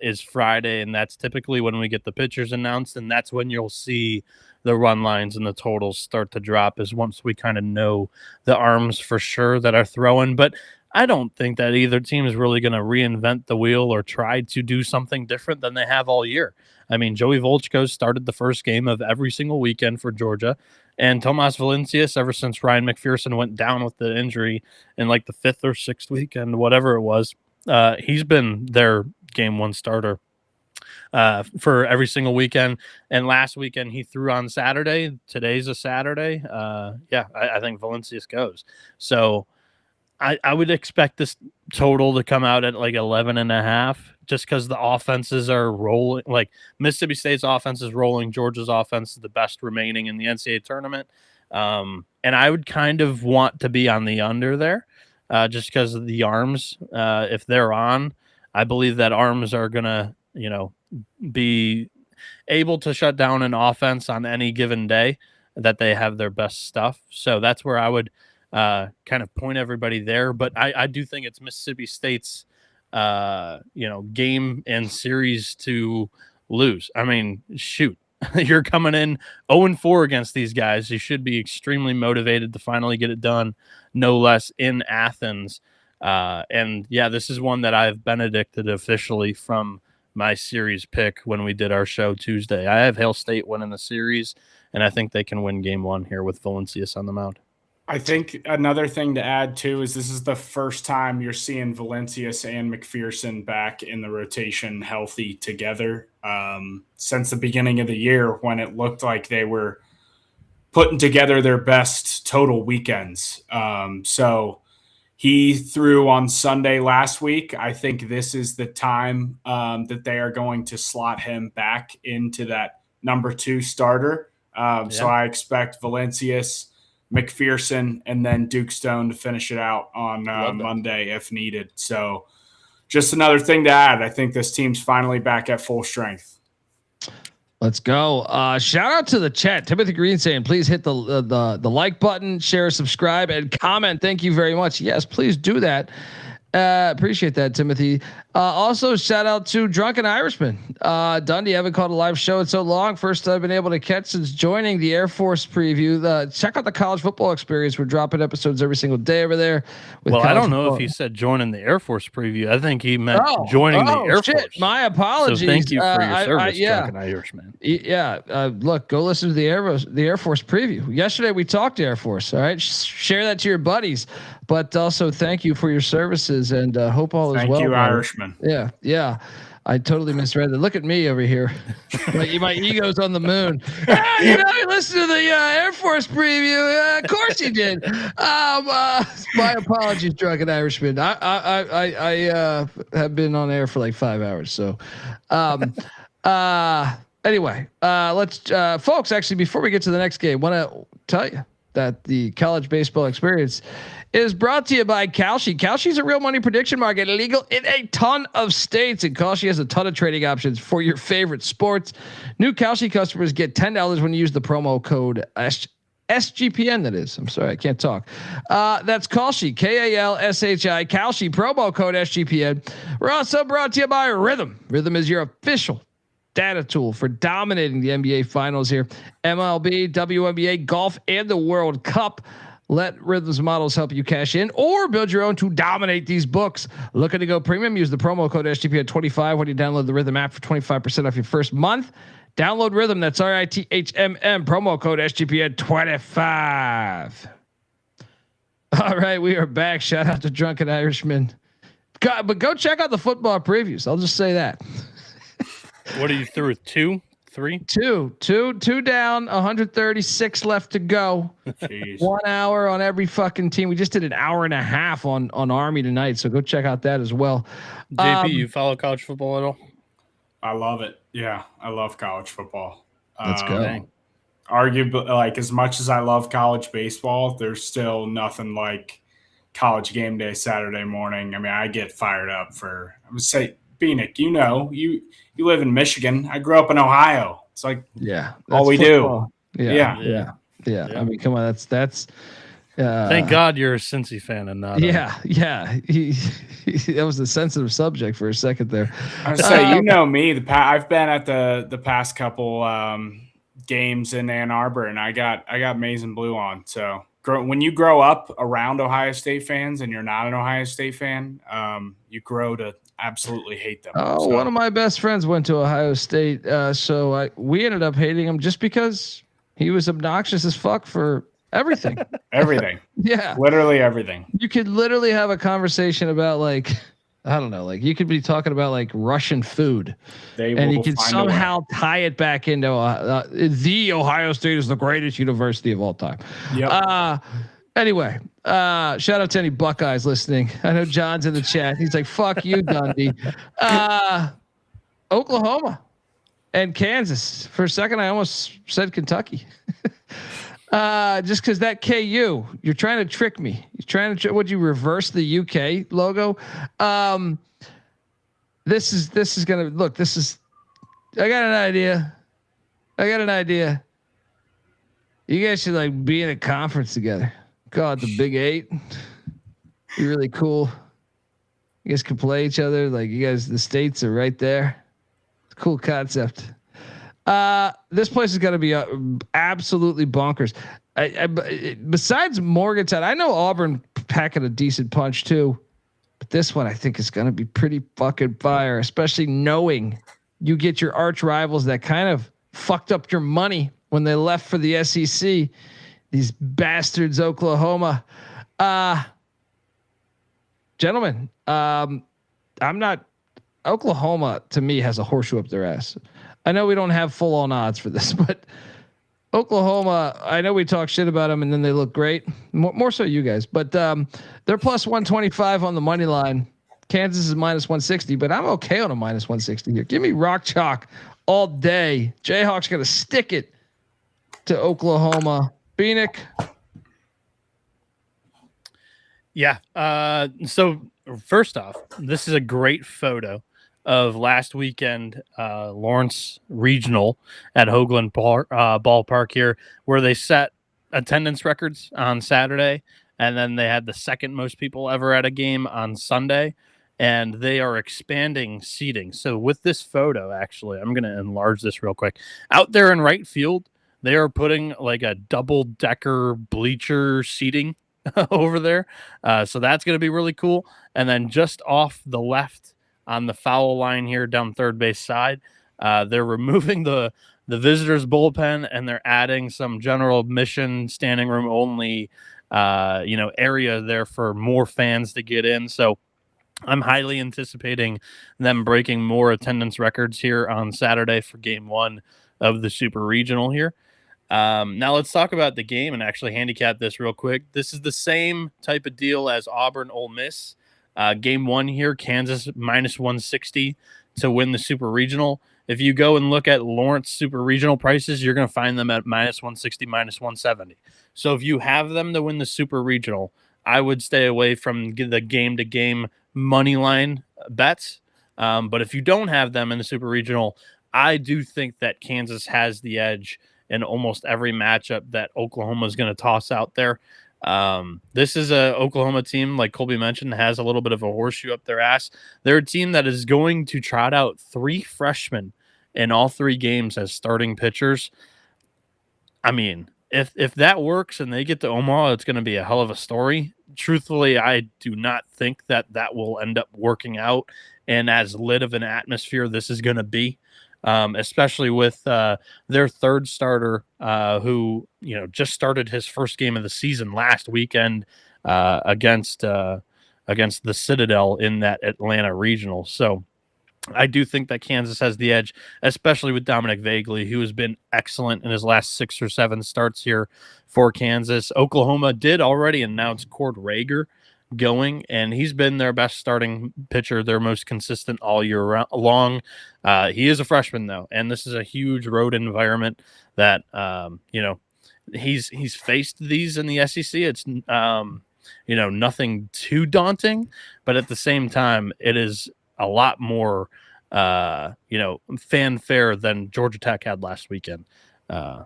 is Friday, and that's typically when we get the pitchers announced, and that's when you'll see the run lines and the totals start to drop, is once we kind of know the arms for sure that are throwing. But I don't think that either team is really going to reinvent the wheel or try to do something different than they have all year. I mean, Joey Volchko started the first game of every single weekend for Georgia, and Tomas Valencius, ever since Ryan McPherson went down with the injury in like the 5th or 6th weekend, whatever it was, he's been their game 1 starter for every single weekend. And last weekend he threw on Saturday. Today's a Saturday. I think Valencius goes. So I would expect this total to come out at like 11.5, just because the offenses are rolling. Like Mississippi State's offense is rolling. Georgia's offense is the best remaining in the NCAA tournament. And I would kind of want to be on the under there, just because of the arms. If they're on, I believe that arms are going to, be able to shut down an offense on any given day, that they have their best stuff. So that's where I would kind of point everybody there. But I do think it's Mississippi State's, game and series to lose. I mean, shoot, you're coming in 0-4 against these guys. You should be extremely motivated to finally get it done, no less in Athens. This is one that I've benedicted officially from my series pick when we did our show Tuesday. I have Hail State winning the series, and I think they can win game 1 here with Valencius on the mound. I think another thing to add, too, is this is the first time you're seeing Valencius and McPherson back in the rotation healthy together since the beginning of the year, when it looked like they were putting together their best total weekends. So he threw on Sunday last week. I think this is the time that they are going to slot him back into that number 2 starter. So I expect Valencius, McPherson, and then Duke Stone to finish it out on Monday if needed. So just another thing to add. I think this team's finally back at full strength. Let's go. Shout out to the chat. Timothy Green saying, please hit the like button, share, subscribe, and comment. Thank you very much. Yes, please do that. Appreciate that, Timothy. Also, shout out to Drunken Irishman. Dundee, haven't called a live show in so long. First I've been able to catch since joining the Air Force preview. Check out the college football experience. We're dropping episodes every single day over there. Well, I don't know if he said joining the Air Force preview. I think he meant joining the Air Force. My apologies. So thank you for your service, Drunken Irishman. Look, go listen to the Air Force preview. Yesterday we talked to Air Force. All right, share that to your buddies. But also thank you for your services, and hope all is well. Thank you, Irishman. Yeah. I totally misread it. Look at me over here. my ego's on the moon. You listen to the Air Force preview. Of course you did. My apologies, Drunken Irishman. I have been on air for like 5 hours. So, anyway, let's folks. Actually, before we get to the next game, want to tell you that the college baseball experience is brought to you by Kalshi. Kalshi is a real money prediction market, legal in a ton of states, and Kalshi has a ton of trading options for your favorite sports. New Kalshi customers get $10 when you use the promo code SGPN. That is, I'm sorry, I can't talk. That's Kalshi, KALSHI, Kalshi, promo code SGPN. We're also brought to you by Rhythm. Rhythm is your official data tool for dominating the NBA finals here. MLB, WNBA, golf, and the World Cup. Let Rhythm's models help you cash in or build your own to dominate these books. Looking to go premium? Use the promo code SGPN25 when you download the Rhythm app for 25% off your first month. Download Rhythm. That's RITHMM. Promo code SGPN25. All right, we are back. Shout out to Drunken Irishman. But go check out the football previews. I'll just say that. What are you through with 2? 3? 2 down, 136 left to go. Jeez. 1 hour on every fucking team. We just did an hour and a half on Army tonight, so go check out that as well. JP, you follow college football at all? I love it. Yeah, I love college football. Let's go. Dang. arguably, like, as much as I love college baseball, there's still nothing like college game day Saturday morning. I mean, I get fired up for, I would say, Benik, you live in Michigan. I grew up in Ohio. It's like, all we football. do. Yeah. I mean, come on, that's thank God you're a Cincy fan and not. Yeah. That was a sensitive subject for a second there. I would say, me. I've been at the past couple games in Ann Arbor, and I got maize and blue on. So when you grow up around Ohio State fans and you're not an Ohio State fan, you grow to absolutely hate them. One of my best friends went to Ohio State, so we ended up hating him just because he was obnoxious as fuck for everything. Everything. Yeah. Literally everything. You could literally have a conversation about, like, I don't know, like you could be talking about like Russian food, and you could somehow tie it back into the Ohio State is the greatest university of all time. Yep. Anyway, shout out to any Buckeyes listening. I know John's in the chat. He's like, fuck you, Dundee. Oklahoma and Kansas. For a second, I almost said Kentucky. Just because that KU, you're trying to trick me. You're trying to, would you reverse the UK logo? This is going to look, I got an idea. You guys should like be in a conference together. Call it the Big 8. Be really cool. You guys can play each other. Like you guys, the states are right there. It's a cool concept. This place is going to be absolutely bonkers. Besides Morgantown, I know Auburn packing a decent punch too, but this one I think is going to be pretty fucking fire, especially knowing you get your arch rivals that kind of fucked up your money when they left for the SEC. These bastards, Oklahoma. Gentlemen, Oklahoma to me has a horseshoe up their ass. I know we don't have full on odds for this, but Oklahoma, I know we talk shit about them and then they look great. More so you guys, but they're plus 125 on the money line. Kansas is minus 160, but I'm okay on a minus 160 here. Give me rock chalk all day. Jayhawks going to stick it to Oklahoma. Benik. Yeah. So first off, this is a great photo of last weekend, Lawrence Regional at Hoagland Ballpark here, where they set attendance records on Saturday, and then they had the second most people ever at a game on Sunday, and they are expanding seating. So with this photo, actually, I'm going to enlarge this real quick. Out there in right field, they are putting like a double-decker bleacher seating over there. So that's going to be really cool. And then just off the left, on the foul line here down third base side, they're removing the visitors bullpen and they're adding some general admission standing room only area there for more fans to get in. So I'm highly anticipating them breaking more attendance records here on Saturday for game 1 of the Super Regional here. Now let's talk about the game and actually handicap this real quick. This is the same type of deal as Auburn Ole Miss. Game 1 here, Kansas minus 160 to win the Super Regional. If you go and look at Lawrence Super Regional prices, you're going to find them at minus 160, minus 170. So if you have them to win the Super Regional, I would stay away from the game-to-game money line bets. But if you don't have them in the Super Regional, I do think that Kansas has the edge in almost every matchup that Oklahoma is going to toss out there. This is a Oklahoma team, like Colby mentioned, has a little bit of a horseshoe up their ass. They're a team that is going to trot out 3 freshmen in all 3 games as starting pitchers. I mean, if that works and they get to Omaha, it's going to be a hell of a story. Truthfully, I do not think that will end up working out and as lit of an atmosphere this is going to be. Especially with their third starter, who just started his first game of the season last weekend against the Citadel in that Atlanta Regional. So I do think that Kansas has the edge, especially with Dominic Vagley, who has been excellent in his last 6 or 7 starts here for Kansas. Oklahoma did already announce Cord Rager going, and he's been their best starting pitcher, their most consistent all year long. He is a freshman though, and this is a huge road environment that he's faced these in the SEC. It's nothing too daunting, but at the same time, it is a lot more fanfare than Georgia Tech had last weekend.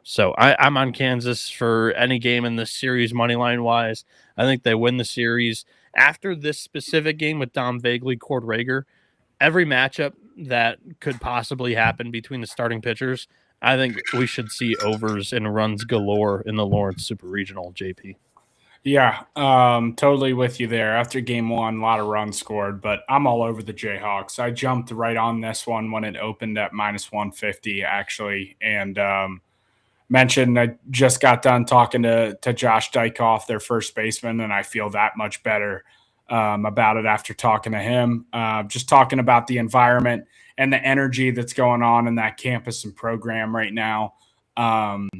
So I'm on Kansas for any game in this series, money line wise. I think they win the series. After this specific game with Dom Vagley, Cord Rager, every matchup that could possibly happen between the starting pitchers, I think we should see overs and runs galore in the Lawrence Super Regional, JP. Yeah, totally with you there. After game one, a lot of runs scored, but I'm all over the Jayhawks. I jumped right on this one when it opened at -150, actually, and mentioned I just got done talking to Josh Dykoff, their first baseman, and I feel that much better about it after talking to him. Just talking about the environment and the energy that's going on in that campus and program right now. It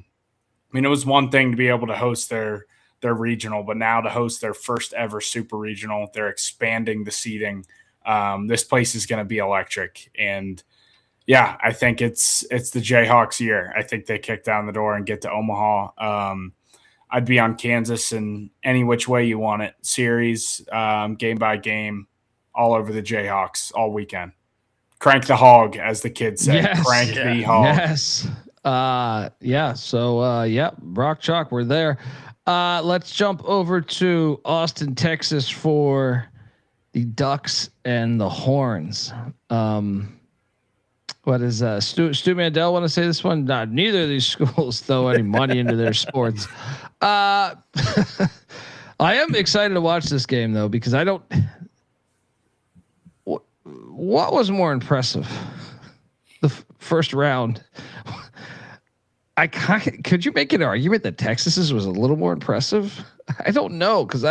was one thing to be able to host their regional, but now to host their first ever super regional, they're expanding the seating. This place is going to be electric. And yeah, I think it's the Jayhawks year. I think they kick down the door and get to Omaha. I'd be on Kansas in any which way you want it. Series, game by game, all over the Jayhawks all weekend. Crank the hog, as the kids say. Yes. Crank the hog. Yes. So Rock Chalk, we're there. Let's jump over to Austin, Texas for the Ducks and the Horns. What is Stu Mandel want to say this one? Neither of these schools throw any money into their sports. I am excited to watch this game though, because I don't. What was more impressive? The first round. Could you make an argument that Texas's was a little more impressive? I don't know, because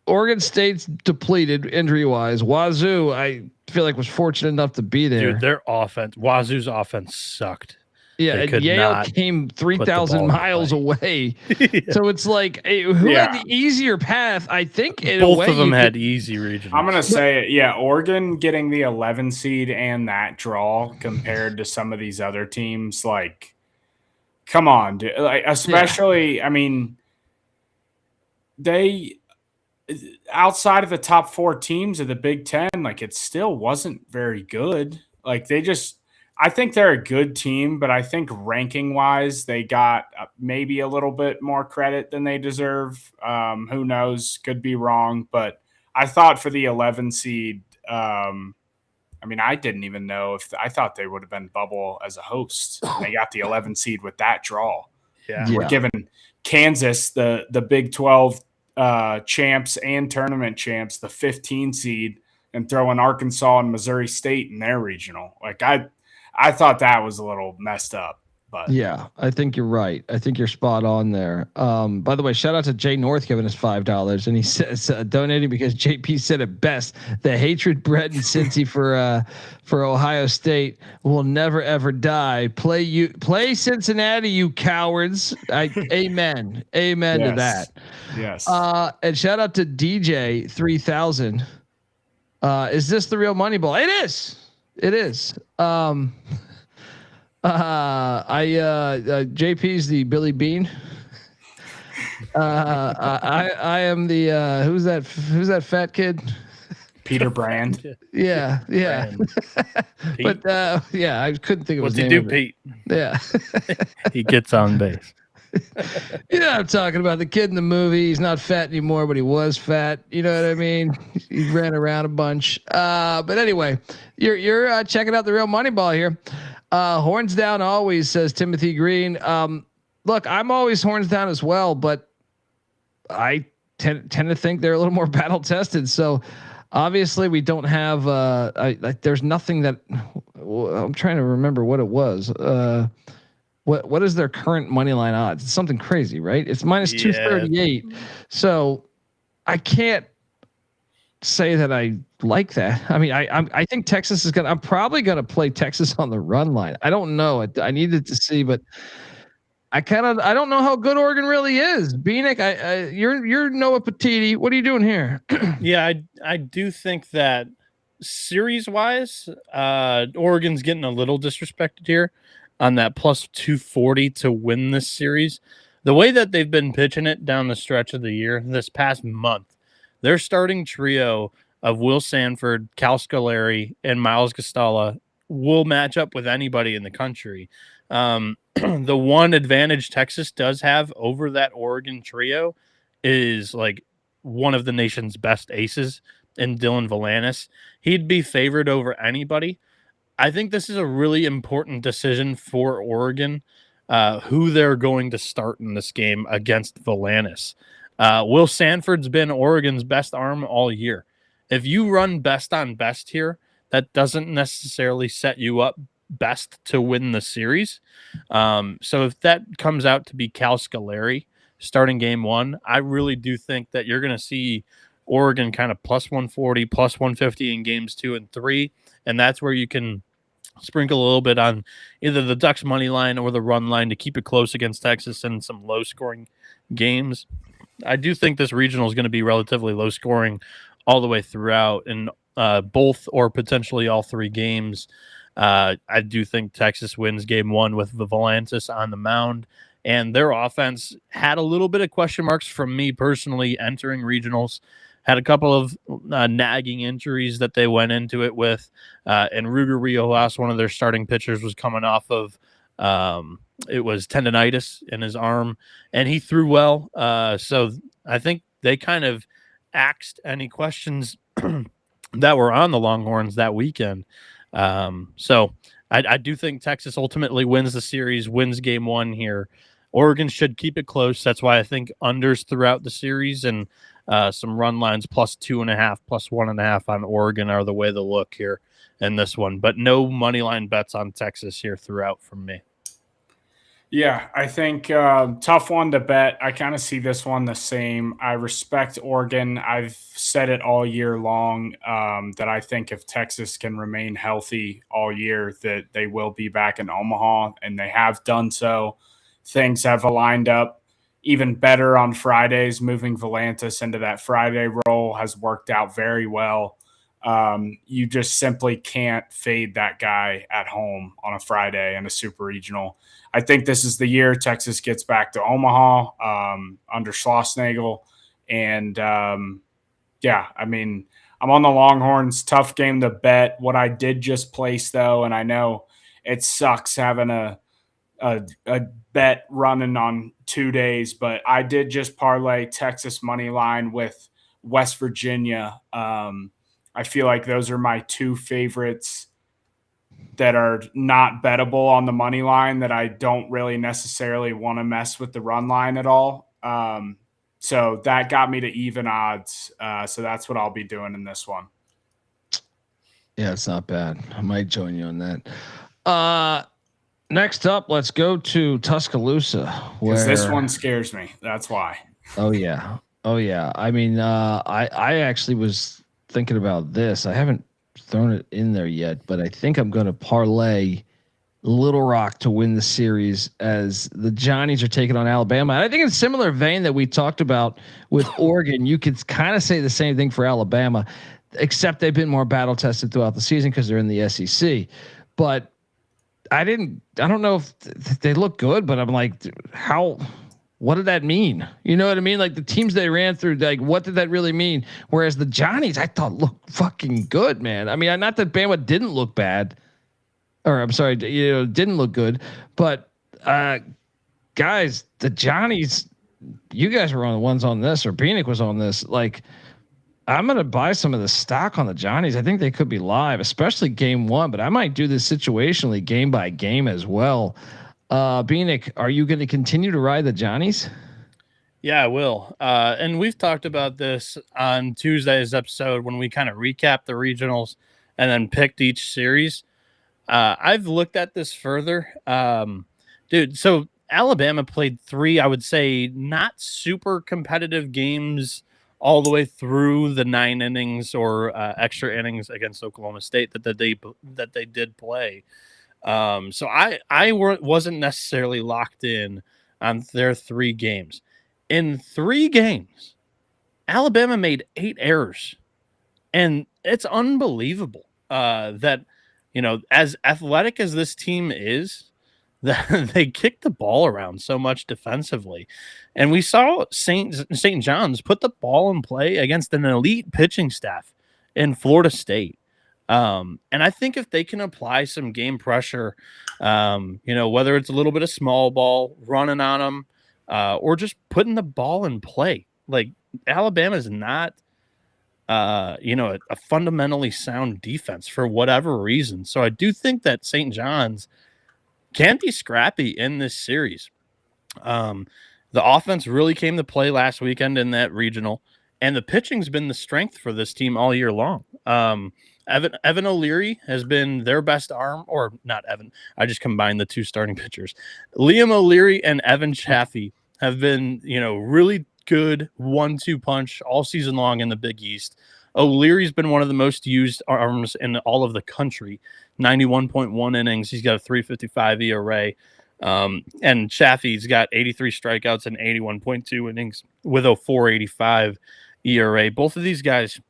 Oregon State's depleted injury wise. Wazoo, I feel like was fortunate enough to be there. Dude, their offense, Wazoo's offense sucked. Yeah, and Yale came 3,000 miles away. Yeah. So it's like, who had the easier path? I think both of them had easy regions. I'm going to say it. Yeah, Oregon getting the 11 seed and that draw compared to some of these other teams, like, come on, dude. Like, especially, they outside of the top 4 teams of the Big Ten, like, it still wasn't very good. Like, I think they're a good team, but I think ranking wise, they got maybe a little bit more credit than they deserve. Who knows? Could be wrong, but I thought for the 11 seed, I didn't even know I thought they would have been bubble as a host. They got the 11 seed with that draw. Yeah. We're giving Kansas, the Big 12 champs and tournament champs, the 15 seed, and throwing Arkansas and Missouri State in their regional. Like, I thought that was a little messed up, but yeah, I think you're right. I think you're spot on there. By the way, shout out to Jay North giving us $5, and he says donating because JP said it best: the hatred bred in Cincy for Ohio State will never ever die. Play Cincinnati, you cowards. Amen to that. Yes. And shout out to DJ 3000. Is this the real Moneyball? It is. JP's the Billy Bean. I am the who's that fat kid? Peter Brand. Yeah. But I couldn't think of his name. What's he do, Pete? Yeah. He gets on base. You know what I'm talking about, the kid in the movie. He's not fat anymore, but he was fat. You know what I mean? He ran around a bunch. But anyway, you're checking out the real Moneyball here. Horns down always, says Timothy Green. Look, I'm always horns down as well, but I tend to think they're a little more battle tested. So obviously we don't have there's nothing that I'm trying to remember what it was. What is their current money line odds? It's something crazy, right? It's -238. So I can't say that I like that. I think Texas is I'm probably gonna play Texas on the run line. I don't know. I needed to see, but I don't know how good Oregon really is. Benik, you're Noah Petiti. What are you doing here? Yeah, I do think that series wise, Oregon's getting a little disrespected here on that plus 240 to win this series. The way that they've been pitching it down the stretch of the year, this past month, their starting trio of Will Sanford, Cal Scolari, and Miles Gastala will match up with anybody in the country. The one advantage Texas does have over that Oregon trio is like one of the nation's best aces in Dylan Valanis. He'd be favored over anybody. I think this is a really important decision for Oregon, who they're going to start in this game against Valanis. Will Sanford's been Oregon's best arm all year. If you run best on best here, that doesn't necessarily set you up best to win the series. So if that comes out to be Cal Scolari starting game one, I really do think that you're going to see Oregon kind of plus 140, plus 150 in games 2 and 3. And that's where you can sprinkle a little bit on either the Ducks money line or the run line to keep it close against Texas in some low scoring games. I do think this regional is going to be relatively low scoring all the way throughout in both or potentially all 3 games. I do think Texas wins game 1 with Valanis on the mound, and their offense had a little bit of question marks from me personally entering regionals. Had a couple of nagging injuries that they went into it with, and Ruger Riojas, one of their starting pitchers, was coming off of it was tendonitis in his arm, and he threw well. So I think they kind of axed any questions that were on the Longhorns that weekend. So I do think Texas ultimately wins the series, wins game 1 here. Oregon should keep it close. That's why I think unders throughout the series and some run lines plus 2.5, plus 1.5 on Oregon are the way to look here in this one. But no money line bets on Texas here throughout from me. Yeah, I think tough one to bet. I kind of see this one the same. I respect Oregon. I've said it all year long that I think if Texas can remain healthy all year, that they will be back in Omaha, and they have done so. Things have aligned up even better on Fridays. Moving Valanis into that Friday role has worked out very well. You just simply can't fade that guy at home on a Friday in a super regional. I think this is the year Texas gets back to Omaha under Schlossnagle. And, yeah, I mean, I'm on the Longhorns. Tough game to bet. What I did just place, though, and I know it sucks having a bet running on 2 days, but I did just parlay Texas money line with West Virginia. I feel like those are my 2 favorites that are not bettable on the money line that I don't really necessarily want to mess with the run line at all. So that got me to even odds. So that's what I'll be doing in this one. Yeah, it's not bad. I might join you on that. Next up, let's go to Tuscaloosa. Because this one scares me. That's why. Oh yeah. I mean, I actually was thinking about this. I haven't thrown it in there yet, but I think I'm going to parlay Little Rock to win the series as the Johnnies are taking on Alabama. And I think in a similar vein that we talked about with Oregon, you could kind of say the same thing for Alabama, except they've been more battle tested throughout the season because they're in the SEC. But I don't know if they look good, but I'm like, what did that mean? You know what I mean? Like the teams they ran through, like what did that really mean? Whereas the Johnnies, I thought looked fucking good, man. I mean, not that Bama didn't look bad, or I'm sorry, didn't look good, but guys, the Johnnies, you guys were on the ones on this, or Benik was on this. Like, I'm gonna buy some of the stock on the Johnnies. I think they could be live, especially game 1, but I might do this situationally game by game as well. Benik, are you going to continue to ride the Johnnies? Yeah, I will. And we've talked about this on Tuesday's episode when we kind of recapped the regionals and then picked each series. I've looked at this further. Dude, so Alabama played 3, I would say, not super competitive games all the way through the 9 innings or extra innings against Oklahoma State that they did play. So I wasn't necessarily locked in on their 3 games. In 3 games, Alabama made 8 errors. And it's unbelievable that, as athletic as this team is, that they kick the ball around so much defensively. And we saw St. John's put the ball in play against an elite pitching staff in Florida State. And I think if they can apply some game pressure, whether it's a little bit of small ball running on them or just putting the ball in play, like Alabama's not a fundamentally sound defense for whatever reason. So I do think that St. John's can be scrappy in this series. The offense really came to play last weekend in that regional, and the pitching's been the strength for this team all year long. Evan O'Leary has been their best arm, or not Evan. I just combined the 2 starting pitchers. Liam O'Leary and Evan Chaffee have been, really good 1-2 punch all season long in the Big East. O'Leary's been one of the most used arms in all of the country. 91.1 innings. He's got a 3.55 ERA. And Chaffee's got 83 strikeouts and 81.2 innings with a 4.85 ERA. Both of these guys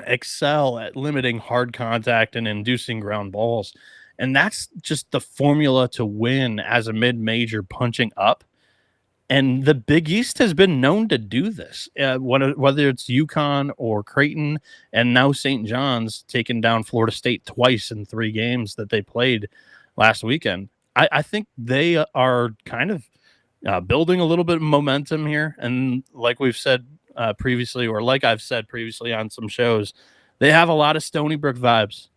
excel at limiting hard contact and inducing ground balls. And that's just the formula to win as a mid-major punching up. And the Big East has been known to do this, whether it's UConn or Creighton, and now St. John's taking down Florida State twice in 3 games that they played last weekend. I think they are kind of building a little bit of momentum here. And like we've said previously, or like I've said previously on some shows, they have a lot of Stony Brook vibes.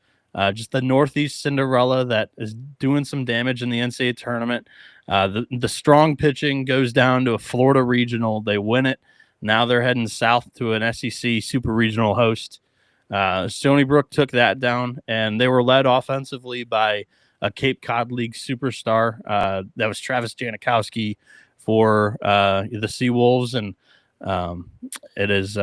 Just the Northeast Cinderella that is doing some damage in the NCAA tournament. The strong pitching goes down to a Florida regional. They win it. Now they're heading south to an SEC super regional host. Stony Brook took that down, and they were led offensively by a Cape Cod League superstar. That was Travis Janikowski for the Seawolves, and it is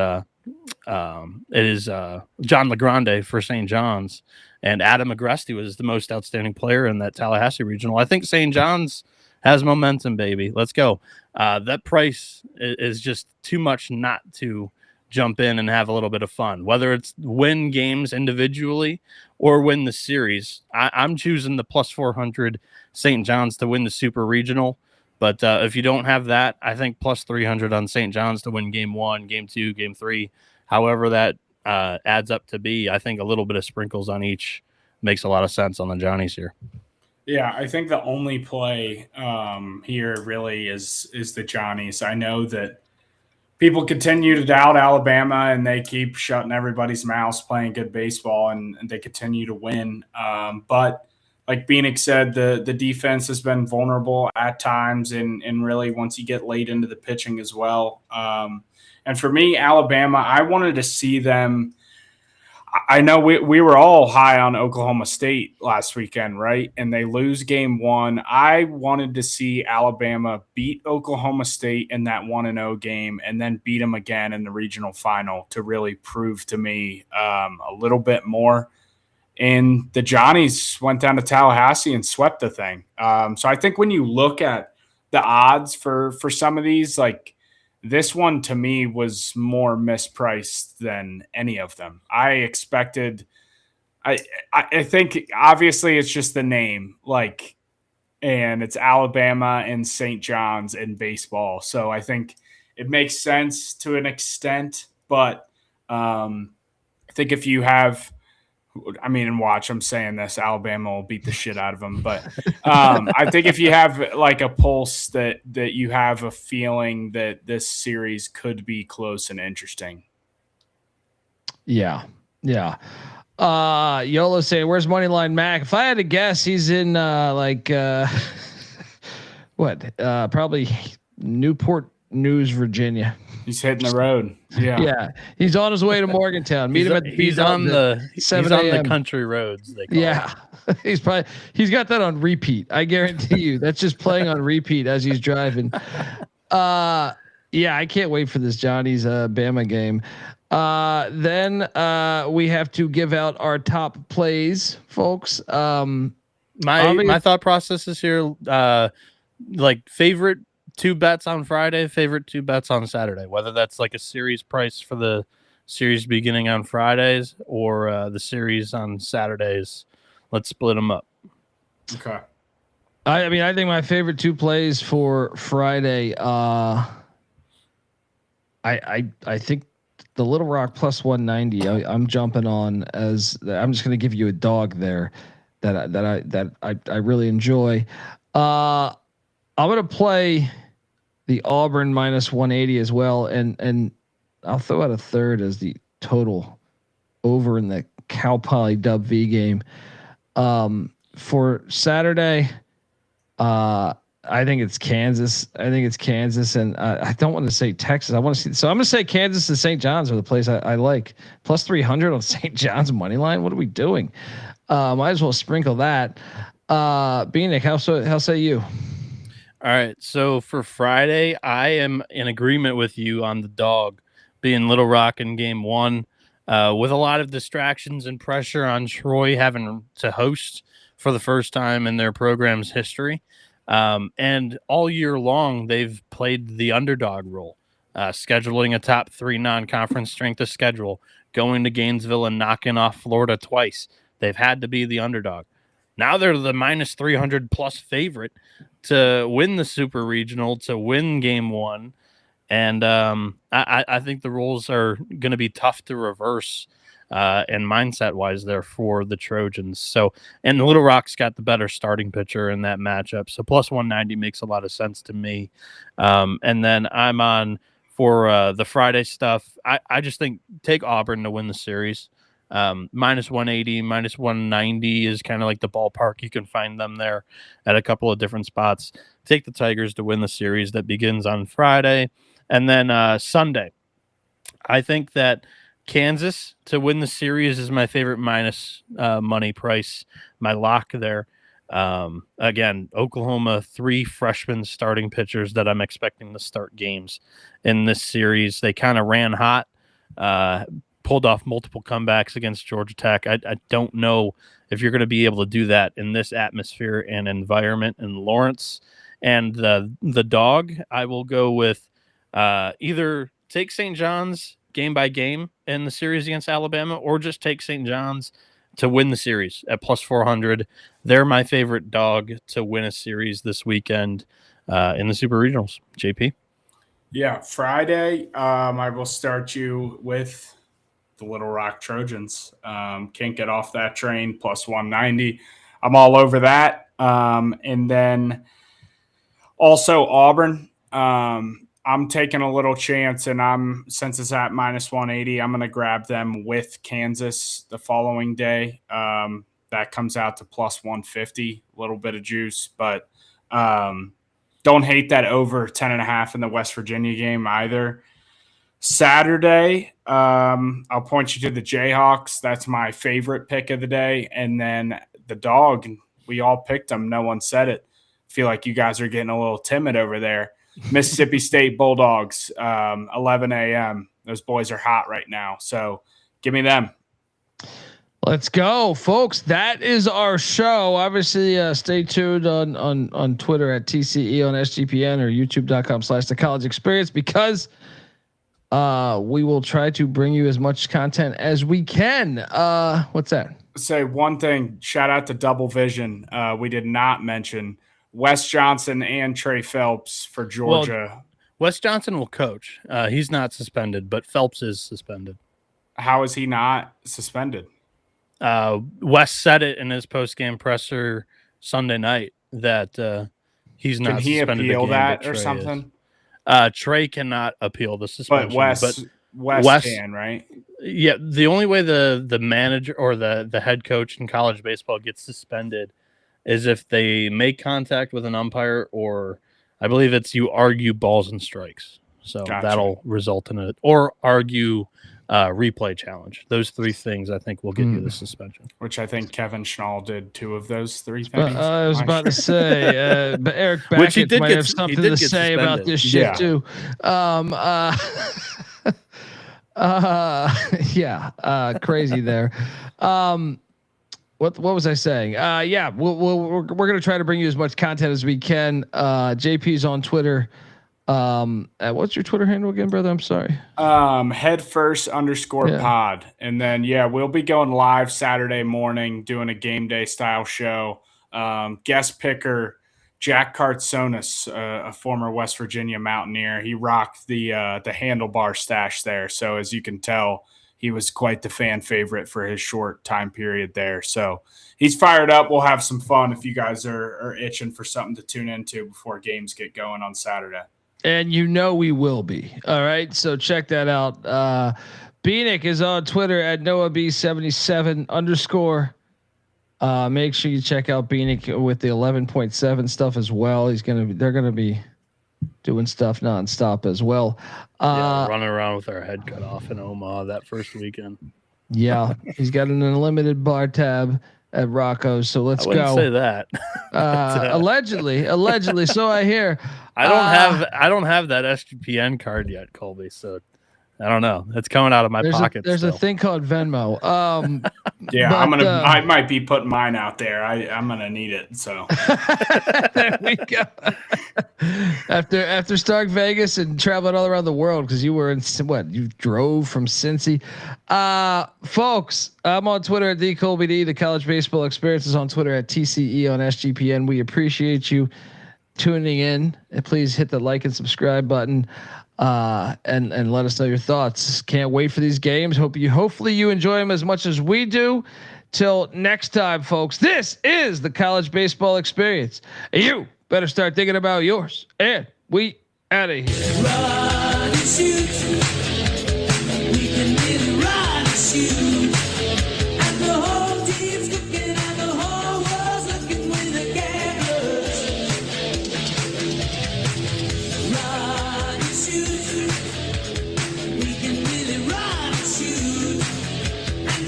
John LeGrande for St. John's. And Adam Agresti was the most outstanding player in that Tallahassee regional. I think St. John's has momentum, baby. Let's go. That price is just too much not to jump in and have a little bit of fun, whether it's win games individually or win the series. I'm choosing the plus 400 St. John's to win the super regional. But if you don't have that, I think plus 300 on St. John's to win game 1, game 2, game 3, however that adds up to be. I think a little bit of sprinkles on each makes a lot of sense on the Johnnies here. Yeah, I think the only play here really is the Johnnies. I know that people continue to doubt Alabama, and they keep shutting everybody's mouths playing good baseball, and they continue to win. But like Benik said, the defense has been vulnerable at times, and really once you get late into the pitching as well. And for me, Alabama, I wanted to see them. I know we were all high on Oklahoma State last weekend, right? And they lose game 1. I wanted to see Alabama beat Oklahoma State in that 1-0 game and then beat them again in the regional final to really prove to me a little bit more. And the Johnnies went down to Tallahassee and swept the thing. So I think when you look at the odds for some of these, like, this one to me was more mispriced than any of them. I expected, I think obviously it's just the name, like, and it's Alabama and St. John's in baseball. So I think it makes sense to an extent, but I think if you have, and watch, I'm saying this, Alabama will beat the shit out of them. But I think if you have like a pulse that you have a feeling that this series could be close and interesting. Yeah. Yeah. Yola saying, where's Moneyline Mac? If I had to guess, he's in probably Newport News, Virginia. He's hitting the road. Yeah. Yeah. He's on his way to Morgantown. Meet him at the he's on the country roads. Yeah. He's got that on repeat. I guarantee you that's just playing on repeat as he's driving. Yeah, I can't wait for this Johnny's Bama game. Then we have to give out our top plays, folks. My thought process is here, like favorite two bets on Friday, favorite two bets on Saturday, whether that's like a series price for the series beginning on Fridays or the series on Saturdays. Let's split them up. Okay. I mean, I think my favorite two plays for Friday, I think the Little Rock plus 190. I'm jumping on as I'm just going to give you a dog there that I really enjoy. I'm going to play the Auburn minus 180 as well, and I'll throw out a third as the total over in the Cal Poly Dub V game. For Saturday, I think it's Kansas. And I don't want to say Texas. I want to see. So I'm going to say Kansas and St. John's are the place I like. Plus 300 on St. John's money line. What are we doing? Might as well sprinkle that. Benik, how say you? All right. So for Friday, I am in agreement with you on the dog being Little Rock in game one, with a lot of distractions and pressure on Troy having to host for the first time in their program's history. And all year long, they've played the underdog role, scheduling a top 3 non-conference strength of schedule, going to Gainesville and knocking off Florida twice. They've had to be the underdog. Now they're the minus 300 plus favorite to win the super regional, to win game one. And I think the roles are going to be tough to reverse and mindset wise there for the Trojans. So, and Little Rock's got the better starting pitcher in that matchup. So plus 190 makes a lot of sense to me. And then I'm on for the Friday stuff. I just think take Auburn to win the series. Minus 180, minus 190 is kind of like the ballpark. You can find them there at a couple of different spots. Take the Tigers to win the series that begins on Friday. And then Sunday, I think that Kansas to win the series is my favorite minus money price, my lock there. Again, Oklahoma, 3 freshman starting pitchers that I'm expecting to start games in this series. They kind of ran hot, pulled off multiple comebacks against Georgia Tech. I don't know if you're going to be able to do that in this atmosphere and environment in Lawrence. And the dog, I will go with either take St. John's game by game in the series against Alabama, or just take St. John's to win the series at plus 400. They're my favorite dog to win a series this weekend in the Super Regionals. JP? Yeah, Friday, I will start you with the Little Rock Trojans. Can't get off that train, plus 190. I'm all over that. And then also Auburn. I'm taking a little chance, and since it's at minus 180, I'm going to grab them with Kansas the following day. That comes out to plus 150, a little bit of juice, but don't hate that over 10.5 in the West Virginia game either. Saturday, I'll point you to the Jayhawks. That's my favorite pick of the day. And then the dog, we all picked them. No one said it. Feel like you guys are getting a little timid over there. Mississippi State Bulldogs, 11 a.m. Those boys are hot right now. So give me them. Let's go, folks. That is our show. Obviously, stay tuned on Twitter at TCE on SGPN or YouTube.com/The College Experience, because we will try to bring you as much content as we can. What's that? Say one thing. Shout out to Double Vision. We did not mention Wes Johnson and Trey Phelps for Georgia. Well, Wes Johnson will coach. He's not suspended, but Phelps is suspended. How is he not suspended? Wes said it in his post-game presser Sunday night that he's not. Can he suspended appeal game, that or something? Trey cannot appeal the suspension, but Wes can, right? Yeah, the only way the manager or the head coach in college baseball gets suspended is if they make contact with an umpire, or I believe it's you argue balls and strikes. So that'll result in it, or argue replay challenge. Those 3 things I think will get you the suspension. Which I think Kevin Schnall did 2 of those 3 things. I was about to say, but Eric Backett might have something to say about this shit too. Crazy there. What was I saying? We're gonna try to bring you as much content as we can. JP's on Twitter What's your Twitter handle again, brother? I'm sorry. Headfirst_pod. And then, we'll be going live Saturday morning doing a game day style show. Guest picker, Jack Kartsonis, a former West Virginia Mountaineer. He rocked the handlebar stash there. So as you can tell, he was quite the fan favorite for his short time period there. So he's fired up. We'll have some fun if you guys are itching for something to tune into before games get going on Saturday. And we will be. All right. So check that out. Benik is on Twitter at NoahB77 _. Make sure you check out Benik with the 11.7 stuff as well. They're going to be doing stuff nonstop as well. Running around with our head cut off in Omaha that first weekend. Yeah. He's got an unlimited bar tab at Rocco's. So let's go. Say that. Allegedly. So I hear. I don't have that SGPN card yet, Colby. So I don't know. It's coming out of my pocket. There's a thing called Venmo. I might be putting mine out there. I'm gonna need it. So there we go. After Stark Vegas and traveling all around the world, because you were in you drove from Cincy. Folks, I'm on Twitter at @DColbyD. The College Baseball Experience is on Twitter at TCE on SGPN. We appreciate you tuning in, and please hit the like and subscribe button. And let us know your thoughts. Can't wait for these games. Hopefully you enjoy them as much as we do. Till next time, folks. This is the College Baseball Experience. You better start thinking about yours. And we out of here. Run and shoot. We can really run and shoot.